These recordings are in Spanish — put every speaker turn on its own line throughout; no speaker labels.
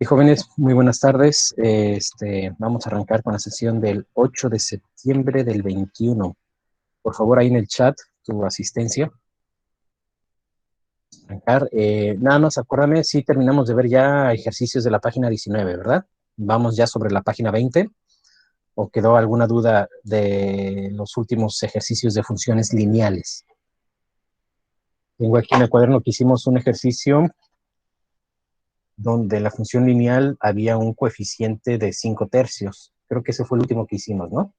Y jóvenes, muy buenas tardes. Vamos a arrancar con la sesión del 8 de septiembre del 21. Por favor, ahí en el chat, tu asistencia. Arrancar. Nada más, acuérdame, si terminamos de ver ya ejercicios de la página 19, ¿verdad? Vamos ya sobre la página 20. ¿O quedó alguna duda de los últimos ejercicios de funciones lineales? Tengo aquí en el cuaderno que hicimos un ejercicio donde en la función lineal había un coeficiente de 5 tercios. Creo que ese fue el último que hicimos, ¿no?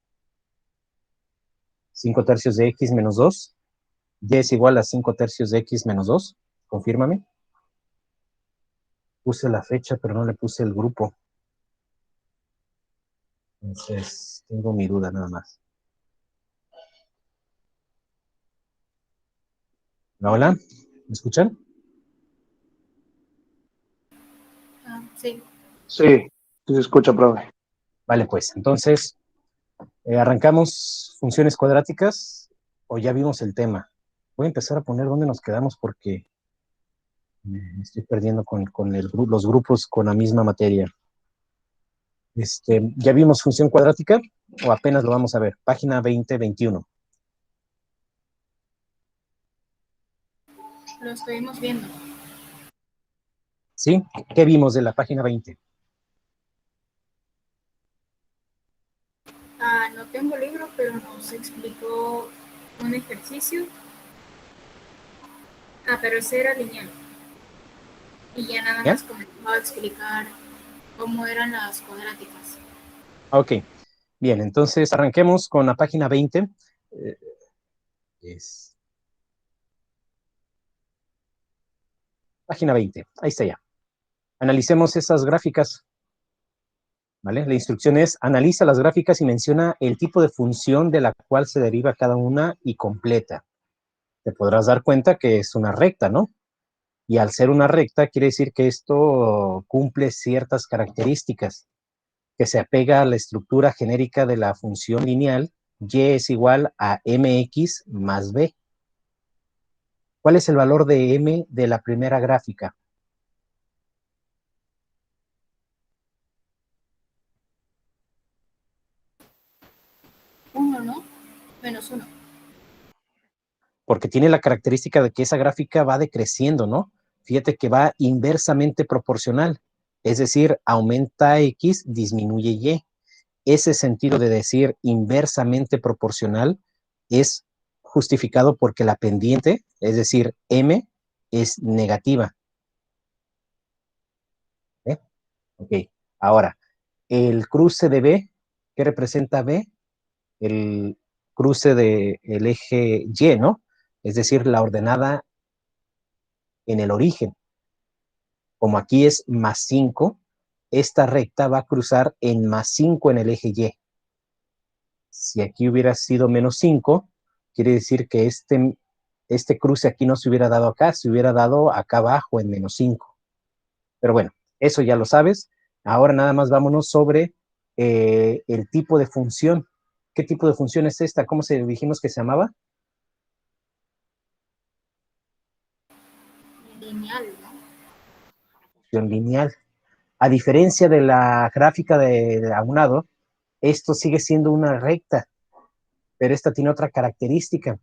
5 tercios de x menos 2. Y es igual a 5 tercios de x menos 2. Confírmame. Puse la fecha, pero no le puse el grupo. Entonces, tengo mi duda nada más. Hola, ¿me escuchan?
Sí.
Sí, se escucha, profe.
Vale, pues, entonces, arrancamos funciones cuadráticas o ya vimos el tema. Voy a empezar a poner dónde nos quedamos porque me estoy perdiendo con los grupos con la misma materia. ¿Ya vimos función cuadrática o apenas lo vamos a ver? Página 20-21.
Lo estuvimos viendo.
¿Sí? ¿Qué vimos de la página 20?
No tengo libro, pero nos explicó un ejercicio. Pero ese era lineal. Y ya nada
¿Ya?
más comenzó a explicar cómo eran las cuadráticas.
Ok. Bien, entonces arranquemos con la página 20. Es página 20. Ahí está ya. Analicemos esas gráficas. ¿Vale? La instrucción es, analiza las gráficas y menciona el tipo de función de la cual se deriva cada una y completa. Te podrás dar cuenta que es una recta, ¿no? Y al ser una recta, quiere decir que esto cumple ciertas características, que se apega a la estructura genérica de la función lineal, y es igual a mx más b. ¿Cuál es el valor de m de la primera gráfica?
Uno, ¿no? Menos uno.
Porque tiene la característica de que esa gráfica va decreciendo, ¿no? Fíjate que va inversamente proporcional, es decir, aumenta x, disminuye y. Ese sentido de decir inversamente proporcional es justificado porque la pendiente, es decir, m, es negativa. ¿Eh? Ok, ahora, el cruce de B, ¿qué representa B? El cruce del eje Y, ¿no? Es decir, la ordenada en el origen. Como aquí es más 5, esta recta va a cruzar en más 5 en el eje Y. Si aquí hubiera sido menos 5, quiere decir que este cruce aquí no se hubiera dado acá, se hubiera dado acá abajo en menos 5. Pero bueno, eso ya lo sabes. Ahora nada más vámonos sobre el tipo de función. ¿Qué tipo de función es esta? ¿Cómo se dijimos que se llamaba?
Lineal, ¿no?
Función lineal. A diferencia de la gráfica de aunado, esto sigue siendo una recta, pero esta tiene otra característica,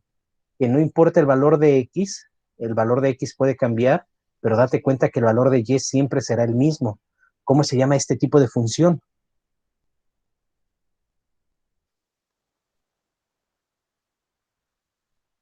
que no importa el valor de x, el valor de x puede cambiar, pero date cuenta que el valor de y siempre será el mismo. ¿Cómo se llama este tipo de función?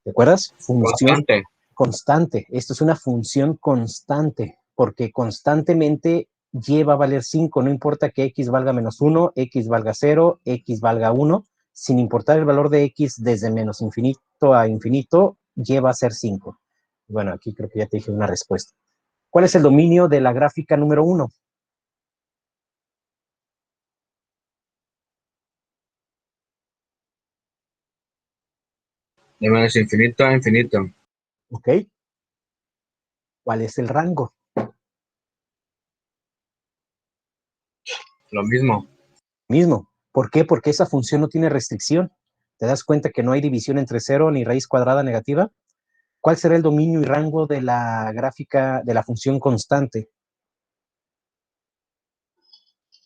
¿Te acuerdas? Función
Constante.
constante. Esto es una función constante, porque constantemente y va a valer 5, no importa que x valga menos 1, x valga 0, x valga 1, sin importar el valor de x desde menos infinito a infinito, y va a ser 5. Bueno, aquí creo que ya te dije una respuesta. ¿Cuál es el dominio de la gráfica número 1?
De menos infinito a infinito.
¿Ok? ¿Cuál es el rango?
Lo mismo.
Mismo. ¿Por qué? Porque esa función no tiene restricción. ¿Te das cuenta que no hay división entre 0 ni raíz cuadrada negativa? ¿Cuál será el dominio y rango de la gráfica de la función constante?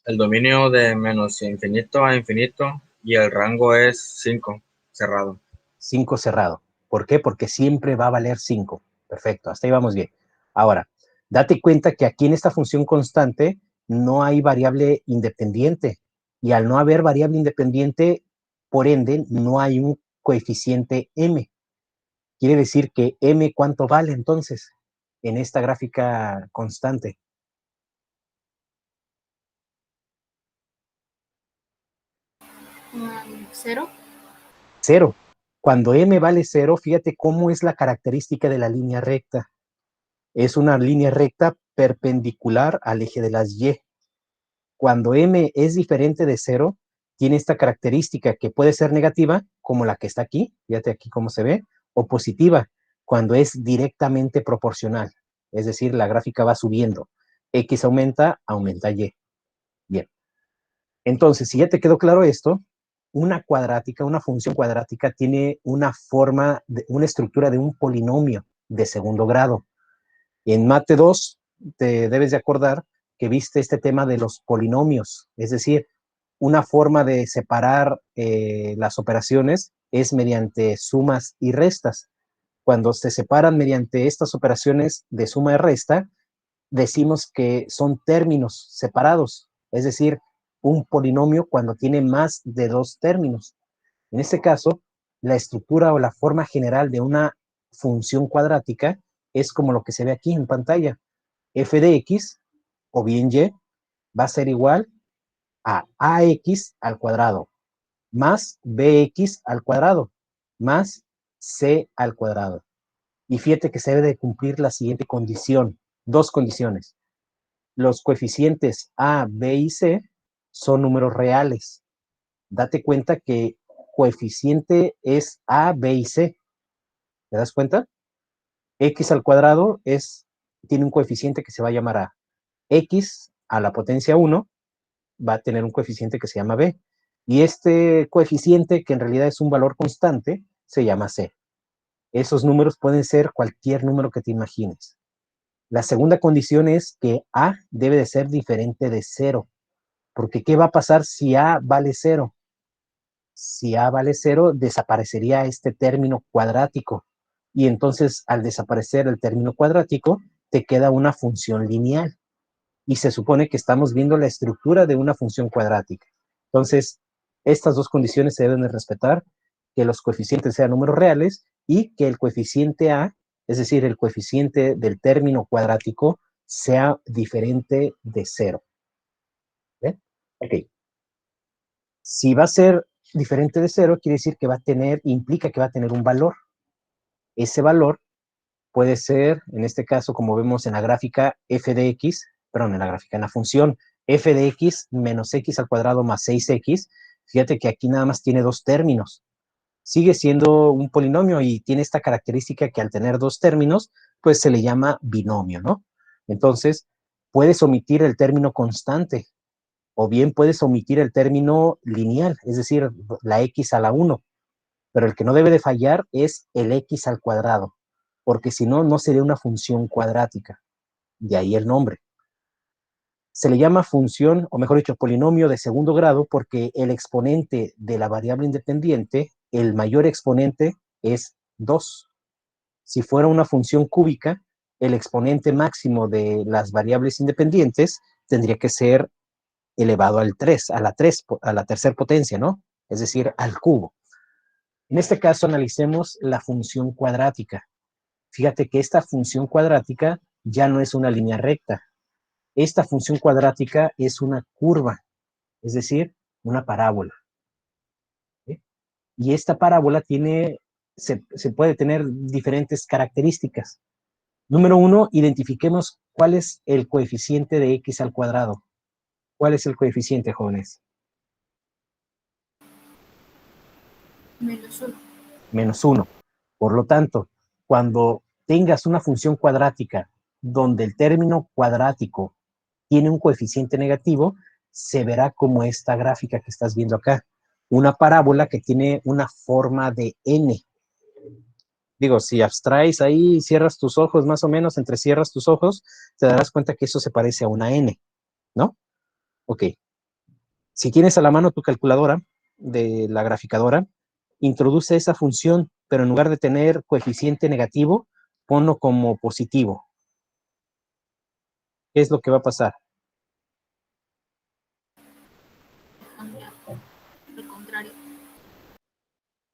El dominio de menos infinito a infinito y el rango es 5, cerrado.
5 cerrado. ¿Por qué? Porque siempre va a valer 5. Perfecto, hasta ahí vamos bien. Ahora, date cuenta que aquí en esta función constante no hay variable independiente. Y al no haber variable independiente, por ende, no hay un coeficiente m. Quiere decir que m, ¿cuánto vale entonces en esta gráfica constante?
¿Cero?
0. Cuando m vale 0, fíjate cómo es la característica de la línea recta. Es una línea recta perpendicular al eje de las y. Cuando m es diferente de 0, tiene esta característica que puede ser negativa, como la que está aquí, fíjate aquí cómo se ve, o positiva, cuando es directamente proporcional. Es decir, la gráfica va subiendo. X aumenta, aumenta y. Bien. Entonces, si ya te quedó claro esto, una cuadrática, una función cuadrática tiene una forma, una estructura de un polinomio de segundo grado. En Mate 2 te debes de acordar que viste este tema de los polinomios, es decir, una forma de separar las operaciones es mediante sumas y restas. Cuando se separan mediante estas operaciones de suma y resta, decimos que son términos separados, es decir, un polinomio cuando tiene más de dos términos. En este caso, la estructura o la forma general de una función cuadrática es como lo que se ve aquí en pantalla. F de x o bien y va a ser igual a ax al cuadrado más bx al cuadrado más c al cuadrado. Y fíjate que se debe de cumplir la siguiente condición, dos condiciones. Los coeficientes a, b y c son números reales. Date cuenta que coeficiente es a, b y c. ¿Te das cuenta? X al cuadrado tiene un coeficiente que se va a llamar a. X a la potencia 1 va a tener un coeficiente que se llama b. Y este coeficiente, que en realidad es un valor constante, se llama c. Esos números pueden ser cualquier número que te imagines. La segunda condición es que a debe de ser diferente de 0. Porque ¿qué va a pasar si a vale 0? Si a vale 0, desaparecería este término cuadrático. Y entonces, al desaparecer el término cuadrático, te queda una función lineal. Y se supone que estamos viendo la estructura de una función cuadrática. Entonces, estas dos condiciones se deben de respetar, que los coeficientes sean números reales y que el coeficiente a, es decir, el coeficiente del término cuadrático, sea diferente de 0. ¿Ven? Ok. Si va a ser diferente de 0, quiere decir que implica que va a tener un valor. Ese valor puede ser, en este caso, como vemos en la gráfica, en la función f de x menos x al cuadrado más 6x, fíjate que aquí nada más tiene dos términos. Sigue siendo un polinomio y tiene esta característica que al tener dos términos, pues se le llama binomio, ¿no? Entonces, puedes omitir el término constante, o bien puedes omitir el término lineal, es decir, la x a la 1, pero el que no debe de fallar es el x al cuadrado, porque si no, no sería una función cuadrática, de ahí el nombre. Se le llama función, o mejor dicho, polinomio de segundo grado, porque el exponente de la variable independiente, el mayor exponente es 2. Si fuera una función cúbica, el exponente máximo de las variables independientes tendría que ser elevado al 3, a la tercera potencia, ¿no? Es decir, al cubo. En este caso, analicemos la función cuadrática. Fíjate que esta función cuadrática ya no es una línea recta. Esta función cuadrática es una curva, es decir, una parábola. ¿Sí? Y esta parábola se puede tener diferentes características. Número 1, identifiquemos cuál es el coeficiente de x al cuadrado. ¿Cuál es el coeficiente, jóvenes?
-1.
-1. Por lo tanto, cuando tengas una función cuadrática donde el término cuadrático tiene un coeficiente negativo, se verá como esta gráfica que estás viendo acá. Una parábola que tiene una forma de n. Digo, si abstraes ahí, cierras tus ojos, más o menos, entrecierras tus ojos, te darás cuenta que eso se parece a una n, ¿no? Ok. Si tienes a la mano tu calculadora de la graficadora, introduce esa función, pero en lugar de tener coeficiente negativo, ponlo como positivo. ¿Qué es lo que va a pasar?
Cambia. Al contrario.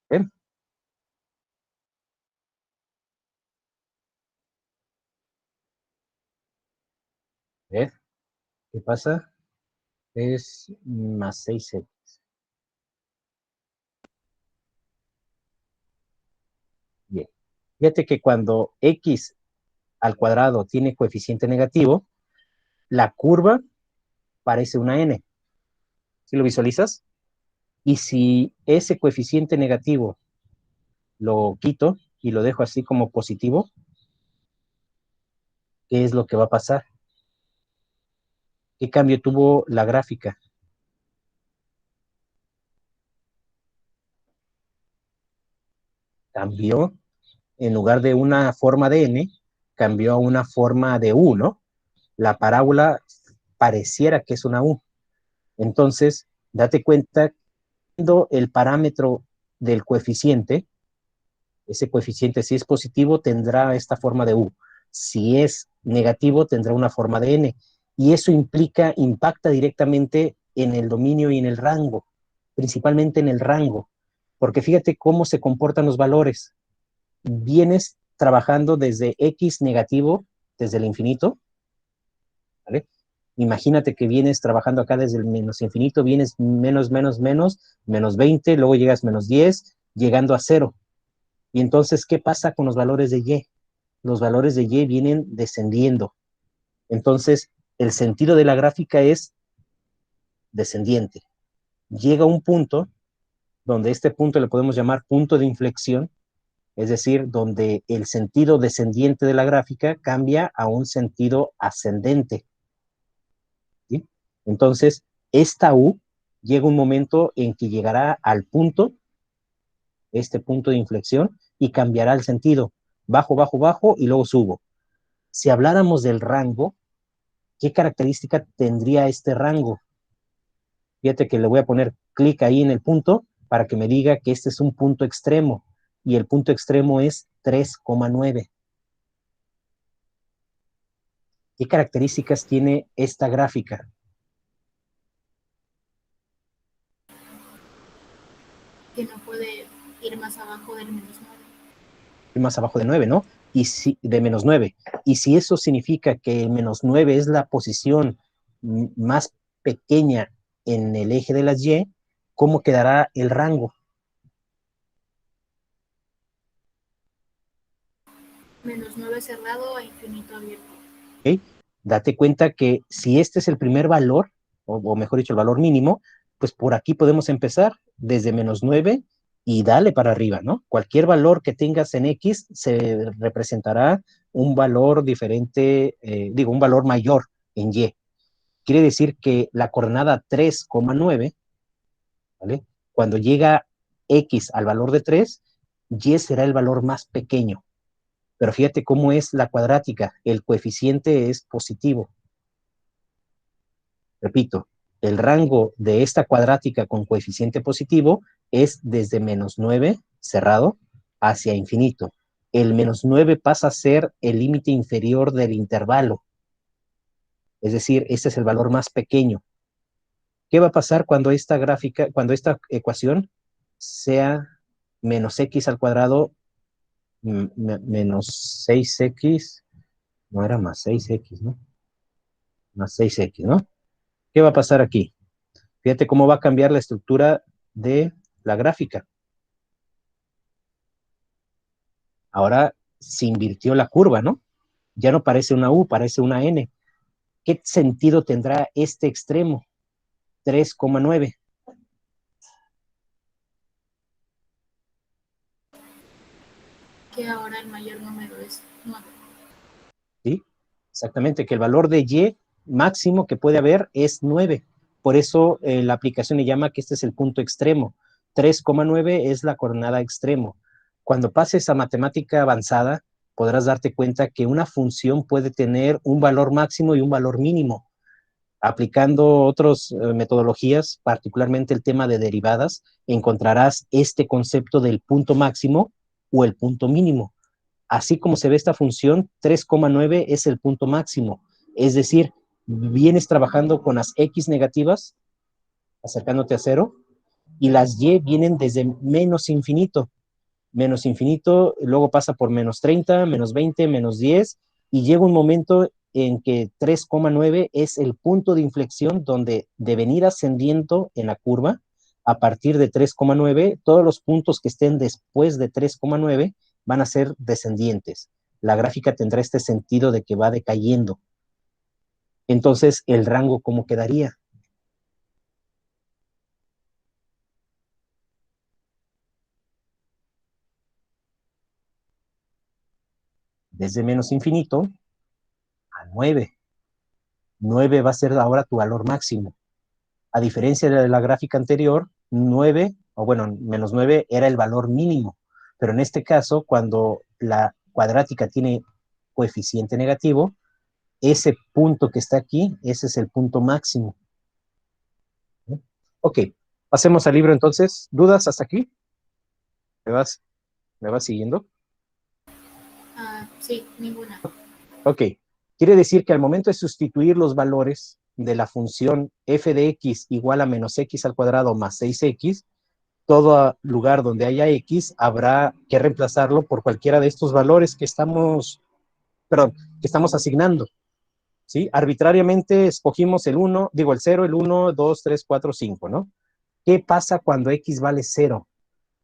¿Ven? ¿Ves? ¿Qué pasa? Es más 6x. Bien. Fíjate que cuando x al cuadrado tiene coeficiente negativo, la curva parece una n. ¿Sí lo visualizas? Y si ese coeficiente negativo lo quito y lo dejo así como positivo, ¿qué es lo que va a pasar? ¿Qué cambio tuvo la gráfica? Cambió, en lugar de una forma de n, cambió a una forma de u, ¿no? La parábola pareciera que es una u. Entonces, date cuenta, cuando el parámetro del coeficiente, ese coeficiente si es positivo tendrá esta forma de u. Si es negativo tendrá una forma de n. Y eso impacta directamente en el dominio y en el rango, principalmente en el rango. Porque fíjate cómo se comportan los valores. Vienes trabajando desde x negativo, desde el infinito, ¿vale? Imagínate que vienes trabajando acá desde el menos infinito, vienes menos, menos, menos, menos 20, luego llegas menos 10, llegando a 0. Y entonces, ¿qué pasa con los valores de y? Los valores de y vienen descendiendo. Entonces, el sentido de la gráfica es descendiente. Llega un punto donde este punto le podemos llamar punto de inflexión, es decir, donde el sentido descendiente de la gráfica cambia a un sentido ascendente. ¿Sí? Entonces, esta U llega un momento en que llegará al punto, este punto de inflexión, y cambiará el sentido. Bajo, bajo, bajo, y luego subo. Si habláramos del rango, ¿qué característica tendría este rango? Fíjate que le voy a poner clic ahí en el punto para que me diga que este es un punto extremo, y el punto extremo es 3,9. ¿Qué características tiene esta gráfica?
Que no puede ir más abajo del -9.
Más abajo de 9, ¿no? Y si, de menos 9. Y si eso significa que el menos 9 es la posición más pequeña en el eje de las Y, ¿cómo quedará el rango?
-9 cerrado a infinito abierto.
¿Okay? Date cuenta que si este es el primer valor, o mejor dicho, el valor mínimo, pues por aquí podemos empezar desde menos 9 y dale para arriba, ¿no? Cualquier valor que tengas en X se representará un valor diferente, un valor mayor en Y. Quiere decir que la coordenada 3,9, ¿vale? Cuando llega X al valor de 3, Y será el valor más pequeño. Pero fíjate cómo es la cuadrática, el coeficiente es positivo. Repito, el rango de esta cuadrática con coeficiente positivo es desde menos 9, cerrado, hacia infinito. El menos 9 pasa a ser el límite inferior del intervalo. Es decir, este es el valor más pequeño. ¿Qué va a pasar cuando esta gráfica, cuando esta ecuación sea menos x al cuadrado menos 6x? No era más 6x, ¿no? Más 6x, ¿no? ¿Qué va a pasar aquí? Fíjate cómo va a cambiar la estructura de la gráfica. Ahora se invirtió la curva, ¿no? Ya no parece una U, parece una N. ¿Qué sentido tendrá este extremo? 3,9.
Que ahora el mayor número es 9.
¿Sí? Exactamente, que el valor de Y máximo que puede haber es 9. Por eso la aplicación le llama que este es el punto extremo. 3,9 es la coordenada extremo. Cuando pases a matemática avanzada, podrás darte cuenta que una función puede tener un valor máximo y un valor mínimo. Aplicando otras metodologías, particularmente el tema de derivadas, encontrarás este concepto del punto máximo o el punto mínimo. Así como se ve esta función, 3,9 es el punto máximo. Es decir, vienes trabajando con las x negativas, acercándote a cero, y las y vienen desde menos infinito. Menos infinito, luego pasa por menos 30, menos 20, menos 10, y llega un momento en que 3,9 es el punto de inflexión donde de venir ascendiendo en la curva, a partir de 3,9, todos los puntos que estén después de 3,9 van a ser descendientes. La gráfica tendrá este sentido de que va decayendo. Entonces, el rango, ¿cómo quedaría? Desde menos infinito a 9. 9 va a ser ahora tu valor máximo. A diferencia de la gráfica anterior, 9, o bueno, menos 9 era el valor mínimo. Pero en este caso, cuando la cuadrática tiene coeficiente negativo, ese punto que está aquí, ese es el punto máximo. Ok, pasemos al libro entonces. ¿Dudas hasta aquí? ¿Me vas siguiendo?
Sí, ninguna.
Ok, quiere decir que al momento de sustituir los valores de la función f de x igual a menos x al cuadrado más 6x, todo lugar donde haya x habrá que reemplazarlo por cualquiera de estos valores que estamos asignando. ¿Sí? Arbitrariamente escogimos el 1, digo el 0, el 1, 2, 3, 4, 5, ¿no? ¿Qué pasa cuando x vale 0?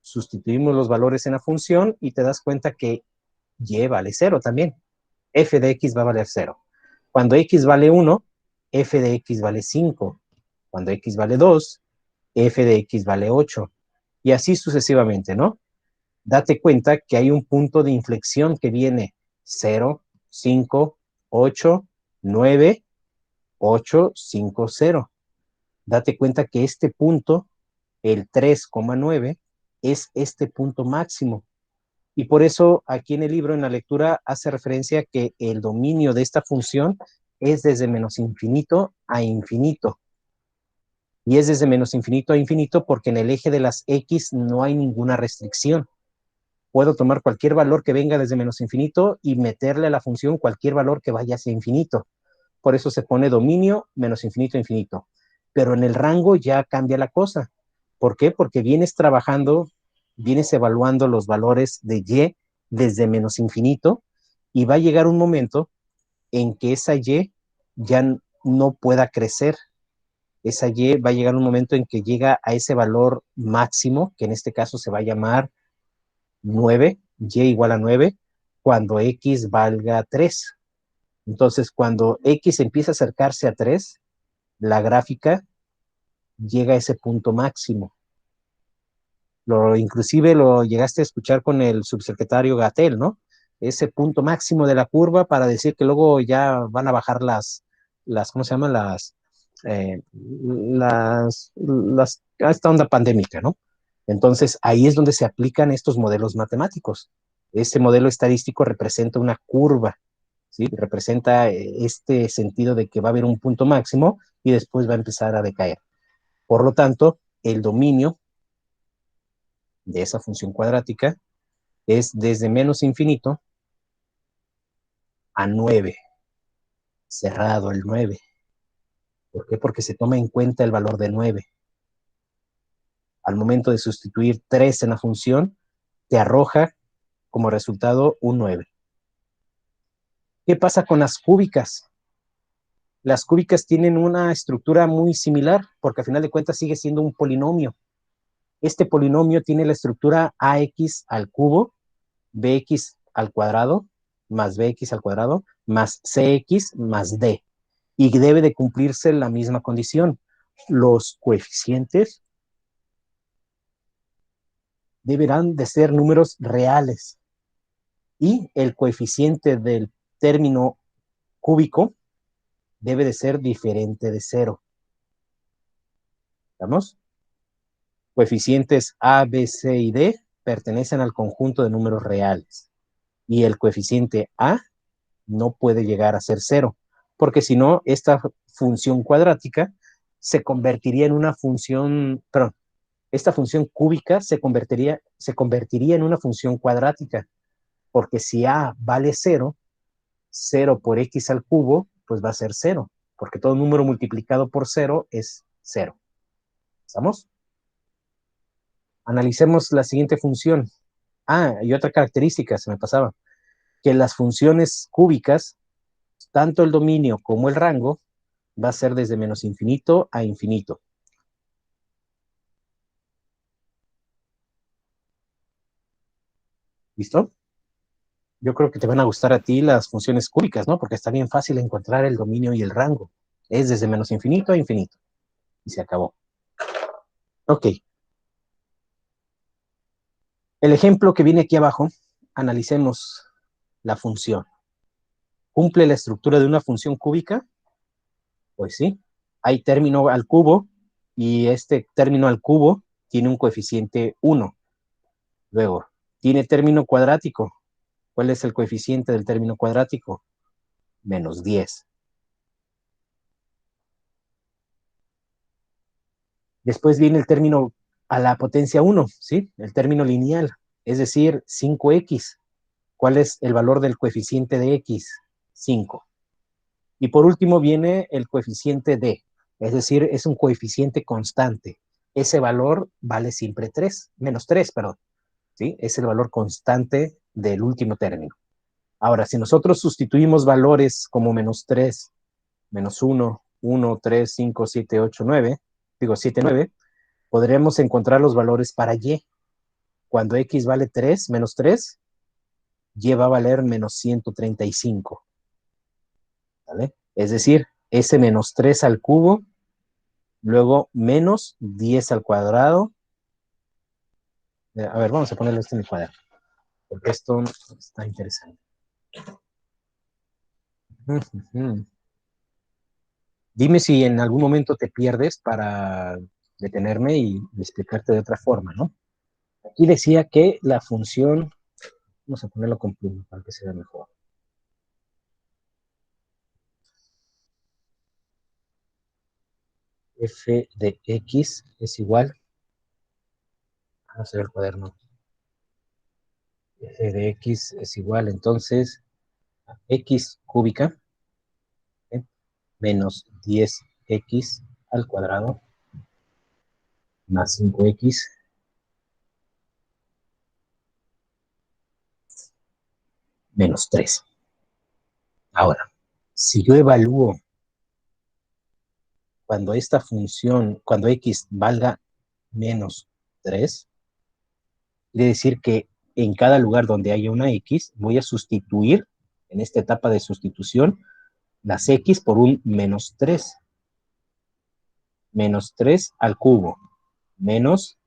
Sustituimos los valores en la función y te das cuenta que y vale 0 también. F de x va a valer 0. Cuando x vale 1, f de x vale 5. Cuando x vale 2, f de x vale 8. Y así sucesivamente, ¿no? Date cuenta que hay un punto de inflexión que viene 0, 5, 8, 9, 8, 5, 0. Date cuenta que este punto, el 3,9, es este punto máximo. Y por eso aquí en el libro, en la lectura, hace referencia a que el dominio de esta función es desde menos infinito a infinito. Y es desde menos infinito a infinito porque en el eje de las x no hay ninguna restricción. Puedo tomar cualquier valor que venga desde menos infinito y meterle a la función cualquier valor que vaya hacia infinito. Por eso se pone dominio menos infinito a infinito. Pero en el rango ya cambia la cosa. ¿Por qué? Porque vienes trabajando, vienes evaluando los valores de y desde menos infinito y va a llegar un momento en que esa y ya no pueda crecer. Esa y va a llegar un momento en que llega a ese valor máximo, que en este caso se va a llamar 9, y igual a 9, cuando x valga 3. Entonces, cuando x empieza a acercarse a 3, la gráfica llega a ese punto máximo. Inclusive lo llegaste a escuchar con el subsecretario Gatell, ¿no? Ese punto máximo de la curva para decir que luego ya van a bajar ¿cómo se llaman? Esta onda pandémica, ¿no? Entonces, ahí es donde se aplican estos modelos matemáticos. Este modelo estadístico representa una curva, ¿sí? Representa este sentido de que va a haber un punto máximo y después va a empezar a decaer. Por lo tanto, el dominio de esa función cuadrática es desde menos infinito a 9, cerrado el 9. ¿Por qué? Porque se toma en cuenta el valor de 9. Al momento de sustituir 3 en la función, te arroja como resultado un 9. ¿Qué pasa con las cúbicas? Las cúbicas tienen una estructura muy similar, porque al final de cuentas sigue siendo un polinomio. Este polinomio tiene la estructura ax al cubo, bx al cuadrado, más bx al cuadrado, más cx más d. Y debe de cumplirse la misma condición. Los coeficientes deberán de ser números reales. Y el coeficiente del término cúbico debe de ser diferente de 0. ¿Vamos? Coeficientes A, B, C y D pertenecen al conjunto de números reales. Y el coeficiente A no puede llegar a ser 0, porque si no, esta función cuadrática se convertiría en una función, perdón, esta función cúbica se convertiría en una función cuadrática, porque si a vale 0, 0 por x al cubo, pues va a ser 0, porque todo número multiplicado por 0 es 0. ¿Estamos? Analicemos la siguiente función. Ah, y otra característica, se me pasaba, que las funciones cúbicas, tanto el dominio como el rango, va a ser desde menos infinito a infinito. ¿Listo? Yo creo que te van a gustar a ti las funciones cúbicas, ¿no? Porque está bien fácil encontrar el dominio y el rango. Es desde menos infinito a infinito. Y se acabó. Ok. El ejemplo que viene aquí abajo, analicemos la función. ¿Cumple la estructura de una función cúbica? Pues sí. Hay término al cubo y este término al cubo tiene un coeficiente 1. Luego, tiene término cuadrático. ¿Cuál es el coeficiente del término cuadrático? Menos 10. Después viene el término a la potencia 1, ¿sí? El término lineal, es decir, 5x. ¿Cuál es el valor del coeficiente de x? 5. Y por último viene el coeficiente d, es decir, es un coeficiente constante. Ese valor vale siempre 3, menos 3, perdón. ¿Sí? Es el valor constante del último término. Ahora, si nosotros sustituimos valores como menos 3, menos 1, 1, 3, 5, 7, 8, 9, digo 7, 9, podremos encontrar los valores para y. Cuando x vale 3, menos 3, y va a valer menos 135. ¿Vale? Es decir, ese menos 3 al cubo, luego menos 10 al cuadrado. A ver, vamos a ponerlo esto en el cuaderno, porque esto está interesante. Dime si en algún momento te pierdes para detenerme y explicarte de otra forma, ¿no? Aquí decía que la función, vamos a ponerlo con pluma para que se vea mejor. F de x es igual, vamos a ver el cuaderno, F de x es igual entonces a x cúbica, ¿eh? Menos 10x al cuadrado más 5x menos 3. Ahora, si yo evalúo cuando esta función, cuando x valga menos 3, quiere decir que en cada lugar donde haya una x, voy a sustituir, en esta etapa de sustitución, las x por un menos 3. Menos 3 al cubo, menos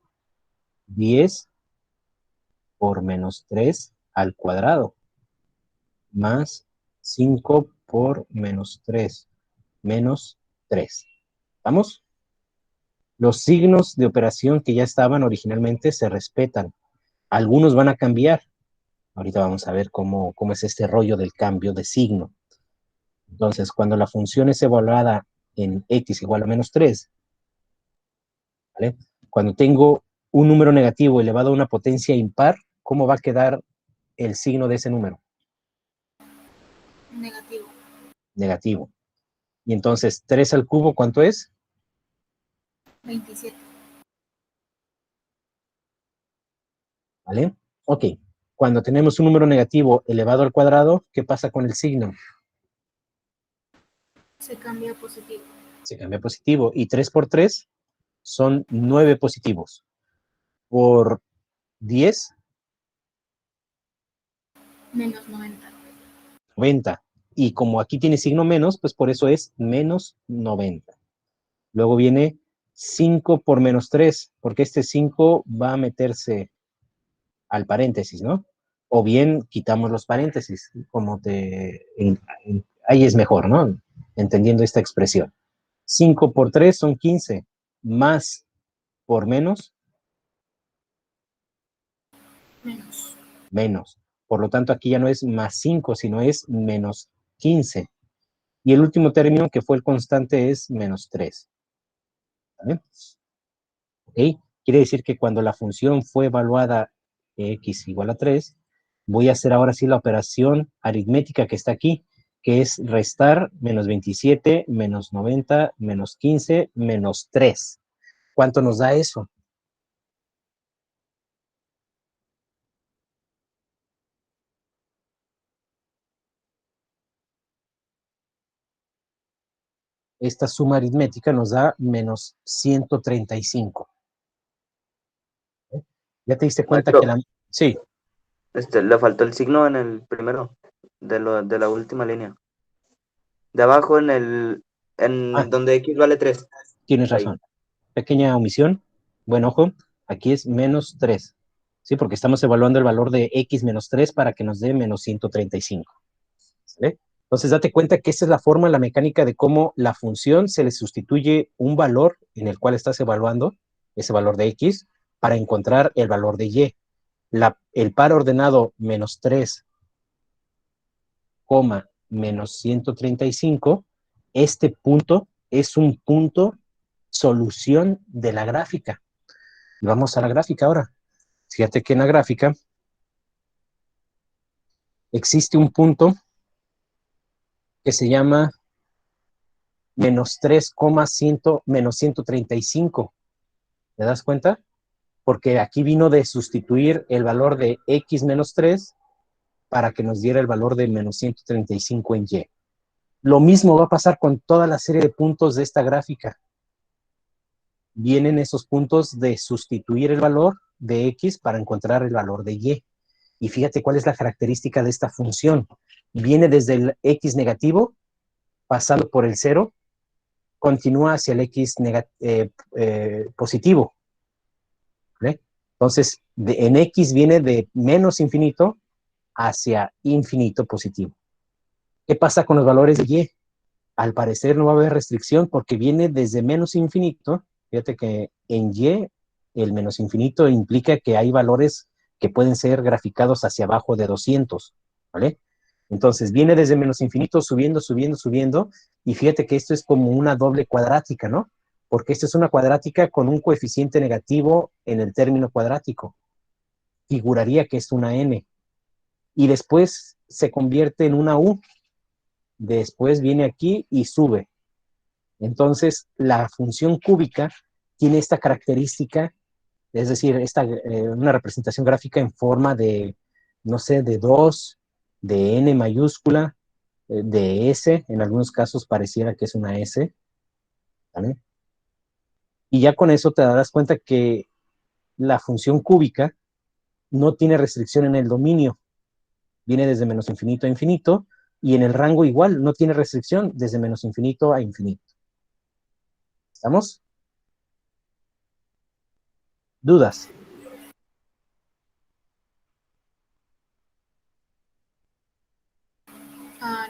10 por menos 3 al cuadrado, más 5 por menos 3, menos 3. ¿Vamos? Los signos de operación que ya estaban originalmente se respetan. Algunos van a cambiar. Ahorita vamos a ver cómo es este rollo del cambio de signo. Entonces, cuando la función es evaluada en x igual a menos 3, ¿vale? Cuando tengo un número negativo elevado a una potencia impar, ¿cómo va a quedar el signo de ese número?
Negativo.
Negativo. Y entonces, 3 al cubo, ¿cuánto es?
27.
¿Vale? Ok. Cuando tenemos un número negativo elevado al cuadrado, ¿qué pasa con el signo?
Se cambia a positivo.
Se cambia a positivo. Y 3 por 3 son 9 positivos. Por 10,
Menos 90.
90. Y como aquí tiene signo menos, pues por eso es menos 90. Luego viene 5 por menos 3, porque este 5 va a meterse al paréntesis, ¿no? O bien quitamos los paréntesis, como ahí es mejor, ¿no? Entendiendo esta expresión. 5 por 3 son 15, más por menos,
Menos.
menos. Por lo tanto, aquí ya no es más 5, sino es menos 15. Y el último término, que fue el constante, es menos 3. ¿Vale? ¿Ok? Quiere decir que cuando la función fue evaluada x igual a 3, voy a hacer ahora sí la operación aritmética que está aquí, que es restar menos 27, menos 90, menos 15, menos 3. ¿Cuánto nos da eso? Esta suma aritmética nos da menos 135. ¿Eh? ¿Ya te diste cuenta que
Maestro,
la... Sí.
le faltó el signo en el primero, de la última línea. De abajo
Ah,
en donde X vale 3.
tienes
Ahí.
razón. Pequeña omisión. Buen ojo. Aquí es menos 3. Sí, porque estamos evaluando el valor de x menos 3 para que nos dé menos 135. ¿Sale? Entonces, date cuenta que esa es la forma, la mecánica de cómo la función se le sustituye un valor en el cual estás evaluando, ese valor de x, para encontrar el valor de y. El par ordenado menos 3, menos 135, este punto es un punto solución de la gráfica. Y vamos a la gráfica ahora. Fíjate que en la gráfica existe un punto que se llama menos 3,100, menos 135. ¿Te das cuenta? Porque aquí vino de sustituir el valor de x menos 3 para que nos diera el valor de menos 135 en y. Lo mismo va a pasar con toda la serie de puntos de esta gráfica. Vienen esos puntos de sustituir el valor de x para encontrar el valor de y. Y fíjate cuál es la característica de esta función. Viene desde el x negativo, pasando por el 0, continúa hacia el x positivo. ¿Vale? Entonces, en x viene de menos infinito hacia infinito positivo. ¿Qué pasa con los valores de y? Al parecer no va a haber restricción porque viene desde menos infinito. Fíjate que en y el menos infinito implica que hay valores que pueden ser graficados hacia abajo de 200, ¿vale? Entonces viene desde menos infinito subiendo, subiendo, subiendo, y fíjate que esto es como una doble cuadrática, ¿no? Porque esto es una cuadrática con un coeficiente negativo en el término cuadrático. Figuraría que es una n. Y después se convierte en una u. Después viene aquí y sube. Entonces, la función cúbica tiene esta característica, es decir, una representación gráfica en forma de, no sé, de 2, de n mayúscula, de s, en algunos casos pareciera que es una s, ¿vale? Y ya con eso te darás cuenta que la función cúbica no tiene restricción en el dominio, viene desde menos infinito a infinito, y en el rango igual, no tiene restricción desde menos infinito a infinito. ¿Estamos? ¿Dudas?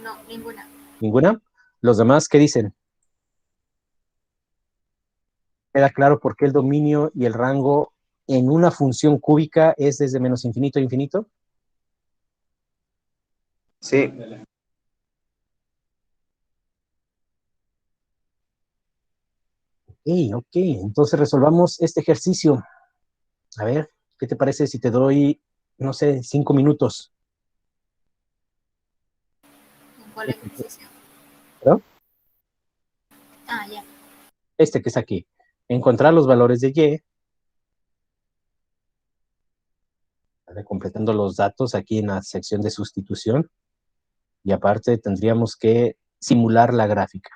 No, ninguna.
¿Ninguna? ¿Los demás qué dicen? ¿Queda claro por qué el dominio y el rango en una función cúbica es desde menos infinito a infinito?
Sí.
Ok, entonces resolvamos este ejercicio. A ver, ¿qué te parece si te doy, no sé, 5 minutos?
¿En cuál ejercicio?
¿No?
Ya.
Este que es aquí. Encontrar los valores de y, ¿vale? Completando los datos aquí en la sección de sustitución. Y aparte tendríamos que simular la gráfica.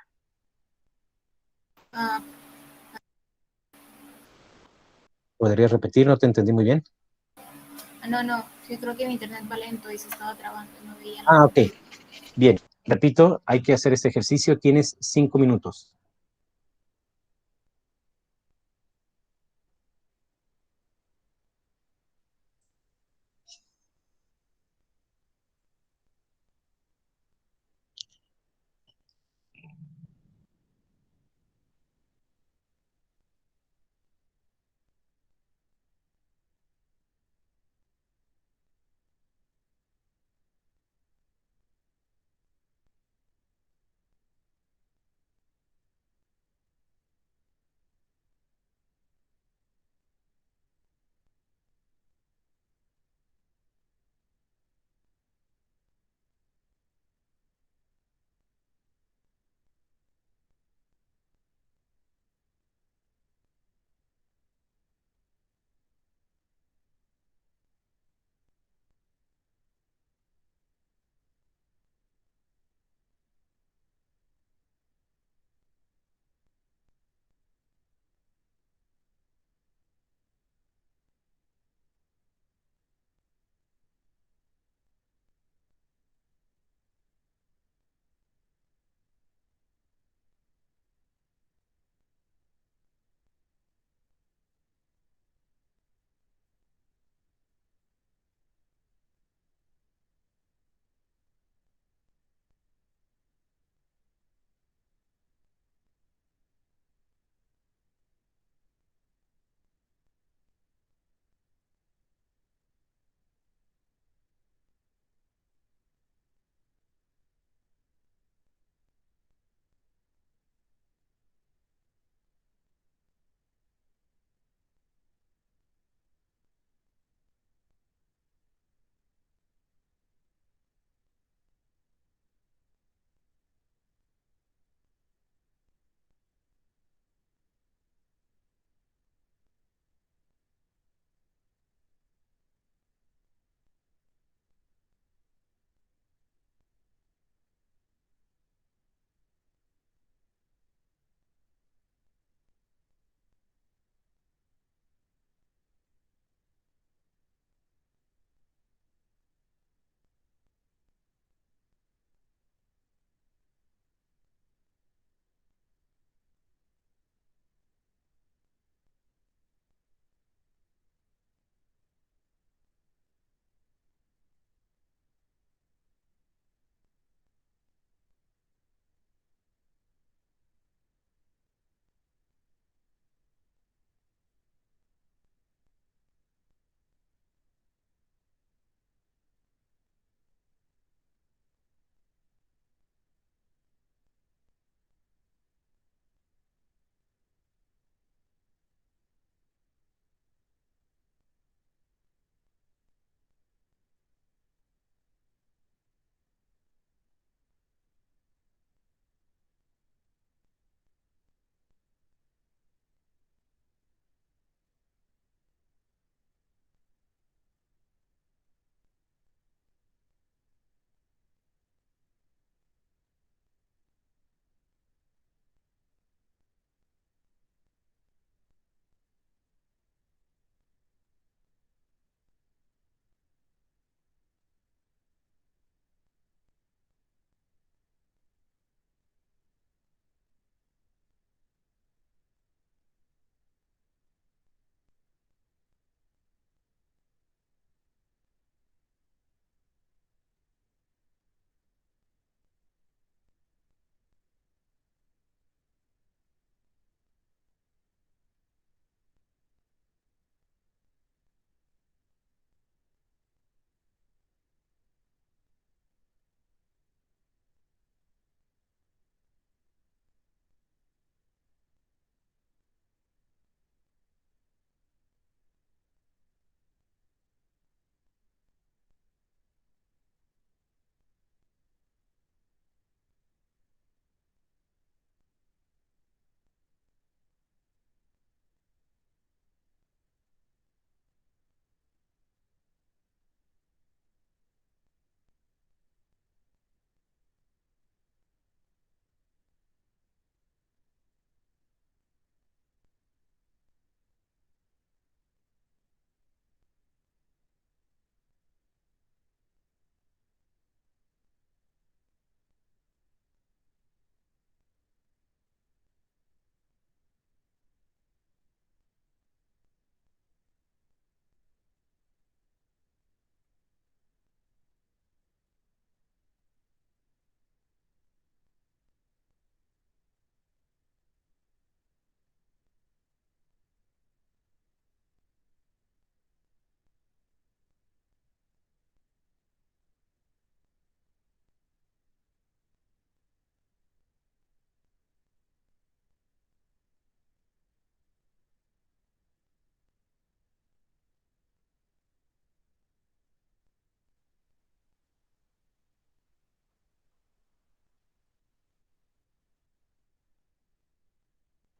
Ah,
¿Podrías repetir? No te entendí muy bien.
no. Sí, creo que mi internet va lento y se estaba trabando. No veía la
Ah, ok.
pantalla.
Bien. Repito, hay que hacer este ejercicio. Tienes 5 minutos.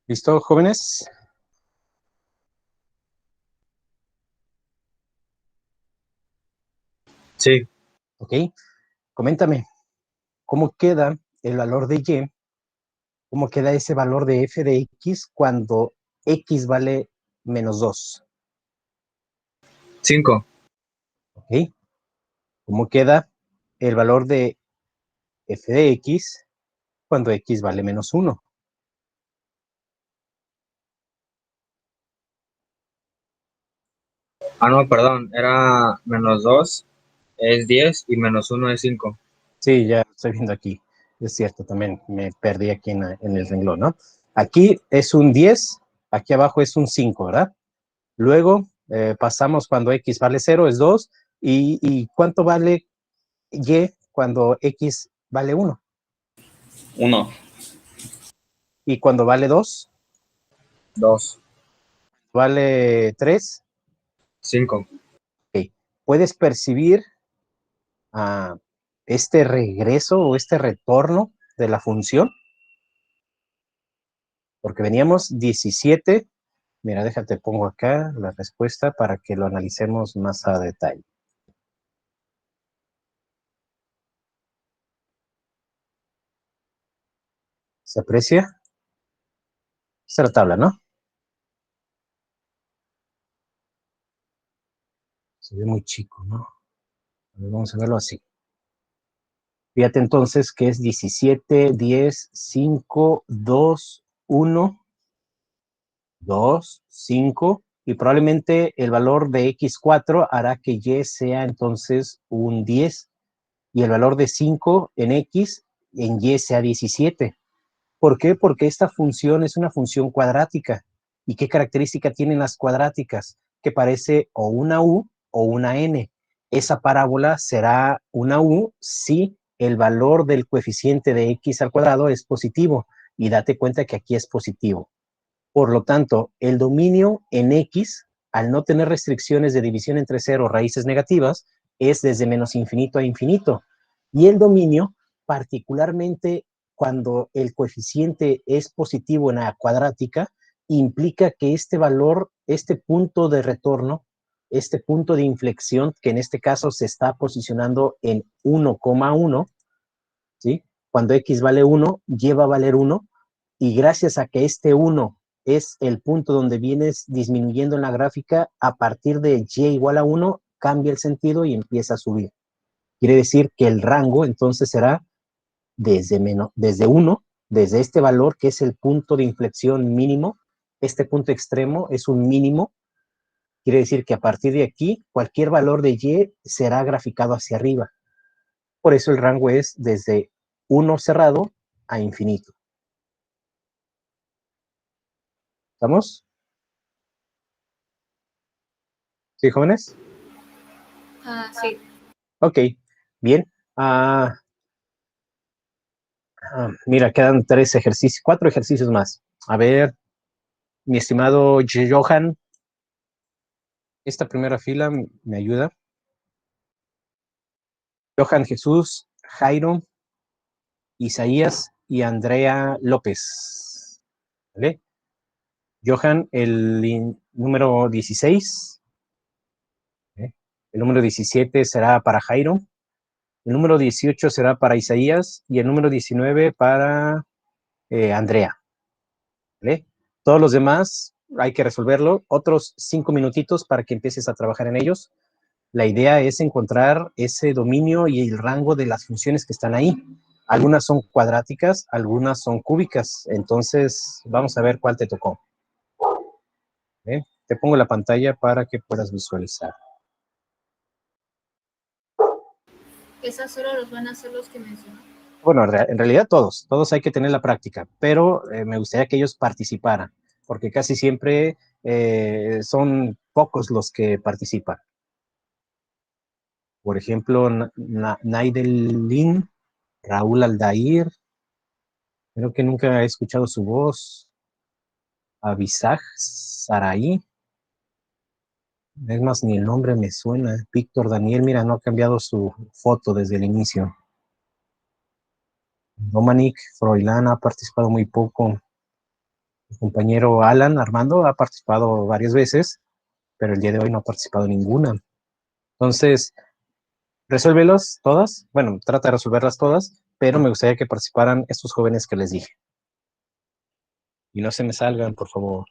¿Listo, jóvenes?
Sí,
Ok. Coméntame, ¿cómo queda el valor de y? ¿Cómo queda ese valor de f de x cuando x vale menos 2?
5.
¿Ok? ¿Cómo queda el valor de f de x cuando x vale menos 1?
Ah, no, perdón, era -2 es 10 y -1 es 5.
Sí, ya estoy viendo aquí. Es cierto, también me perdí aquí en el renglón, ¿no? Aquí es un 10, aquí abajo es un 5, ¿verdad? Luego pasamos cuando x vale 0, es 2. ¿Y cuánto vale y cuando x vale 1?
1.
¿Y cuando vale 2?
2.
¿Vale 3?
5.
Okay. ¿Puedes percibir este regreso o este retorno de la función? Porque veníamos 17. Mira, déjate, pongo acá la respuesta para que lo analicemos más a detalle. ¿Se aprecia? Esta es la tabla, ¿no? Se ve muy chico, ¿no? Vamos a verlo así. Fíjate entonces que es 17, 10, 5, 2, 1, 2, 5, y probablemente el valor de x4 hará que y sea entonces un 10, y el valor de 5 en x en y sea 17. ¿Por qué? Porque esta función es una función cuadrática. ¿Y qué característica tienen las cuadráticas? Que parece o una U o una N. Esa parábola será una U si el valor del coeficiente de x al cuadrado es positivo. Y date cuenta que aquí es positivo. Por lo tanto, el dominio en x, al no tener restricciones de división entre cero o raíces negativas, es desde menos infinito a infinito. Y el dominio, particularmente cuando el coeficiente es positivo en la cuadrática, implica que este valor, este punto de retorno, este punto de inflexión, que en este caso se está posicionando en 1,1, ¿sí? Cuando x vale 1, lleva a valer 1, y gracias a que este 1 es el punto donde vienes disminuyendo en la gráfica, a partir de y igual a 1, cambia el sentido y empieza a subir. Quiere decir que el rango entonces será desde 1, desde este valor que es el punto de inflexión mínimo, este punto extremo es un mínimo, quiere decir que a partir de aquí, cualquier valor de y será graficado hacia arriba. Por eso el rango es desde 1 cerrado a infinito. ¿Estamos? ¿Sí, jóvenes?
Sí.
Ok, bien. Mira, quedan 4 ejercicios más. A ver, mi estimado Johan, esta primera fila me ayuda. Johan Jesús, Jairo, Isaías y Andrea López. ¿Vale? Johan, el número 16. ¿Eh? El número 17 será para Jairo. El número 18 será para Isaías y el número 19 para Andrea. ¿Vale? Todos los demás hay que resolverlo. Otros 5 minutitos para que empieces a trabajar en ellos. La idea es encontrar ese dominio y el rango de las funciones que están ahí. Algunas son cuadráticas, algunas son cúbicas. Entonces, vamos a ver cuál te tocó. ¿Eh? Te pongo la pantalla para que puedas visualizar.
Esas solo los van a hacer los que mencionó.
Bueno, en realidad todos hay que tener la práctica, pero me gustaría que ellos participaran, porque casi siempre son pocos los que participan. Por ejemplo, Naidelin, Raúl Aldair, creo que nunca he escuchado su voz. Abisaj Saraí, es más, ni el nombre me suena. Víctor Daniel, mira, no ha cambiado su foto desde el inicio. Dominic Froilán ha participado muy poco. Mi compañero Alan Armando ha participado varias veces, pero el día de hoy no ha participado en ninguna. Entonces, resuélvelos todas. Bueno, trata de resolverlas todas, pero me gustaría que participaran estos jóvenes que les dije. Y no se me salgan, por favor.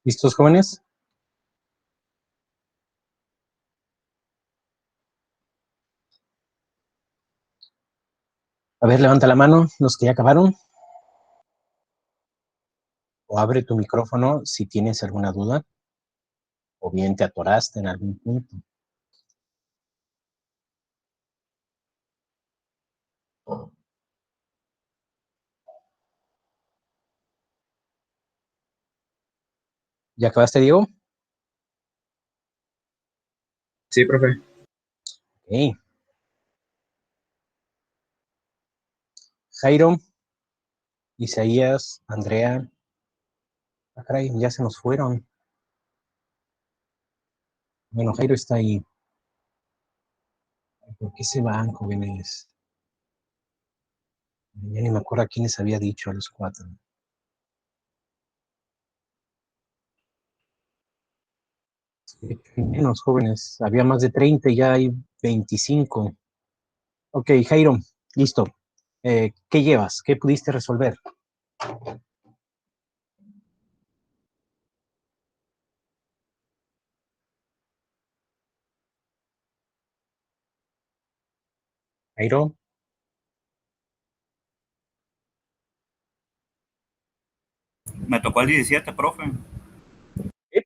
¿Listos, jóvenes? A ver, levanta la mano los que ya acabaron. O abre tu micrófono si tienes alguna duda. O bien te atoraste en algún punto. ¿Ya acabaste, Diego?
Sí, profe.
Ok. Jairo, Isaías, Andrea. Ah, caray, ya se nos fueron. Bueno, Jairo está ahí. ¿Por qué se van, jóvenes? Ya ni me acuerdo a quiénes había dicho a los 4. Sí, menos jóvenes. Había más de 30 y ya hay 25. Ok, Jairo, listo. ¿Qué llevas? ¿Qué pudiste resolver? Jairo,
Me tocó el 17, profe.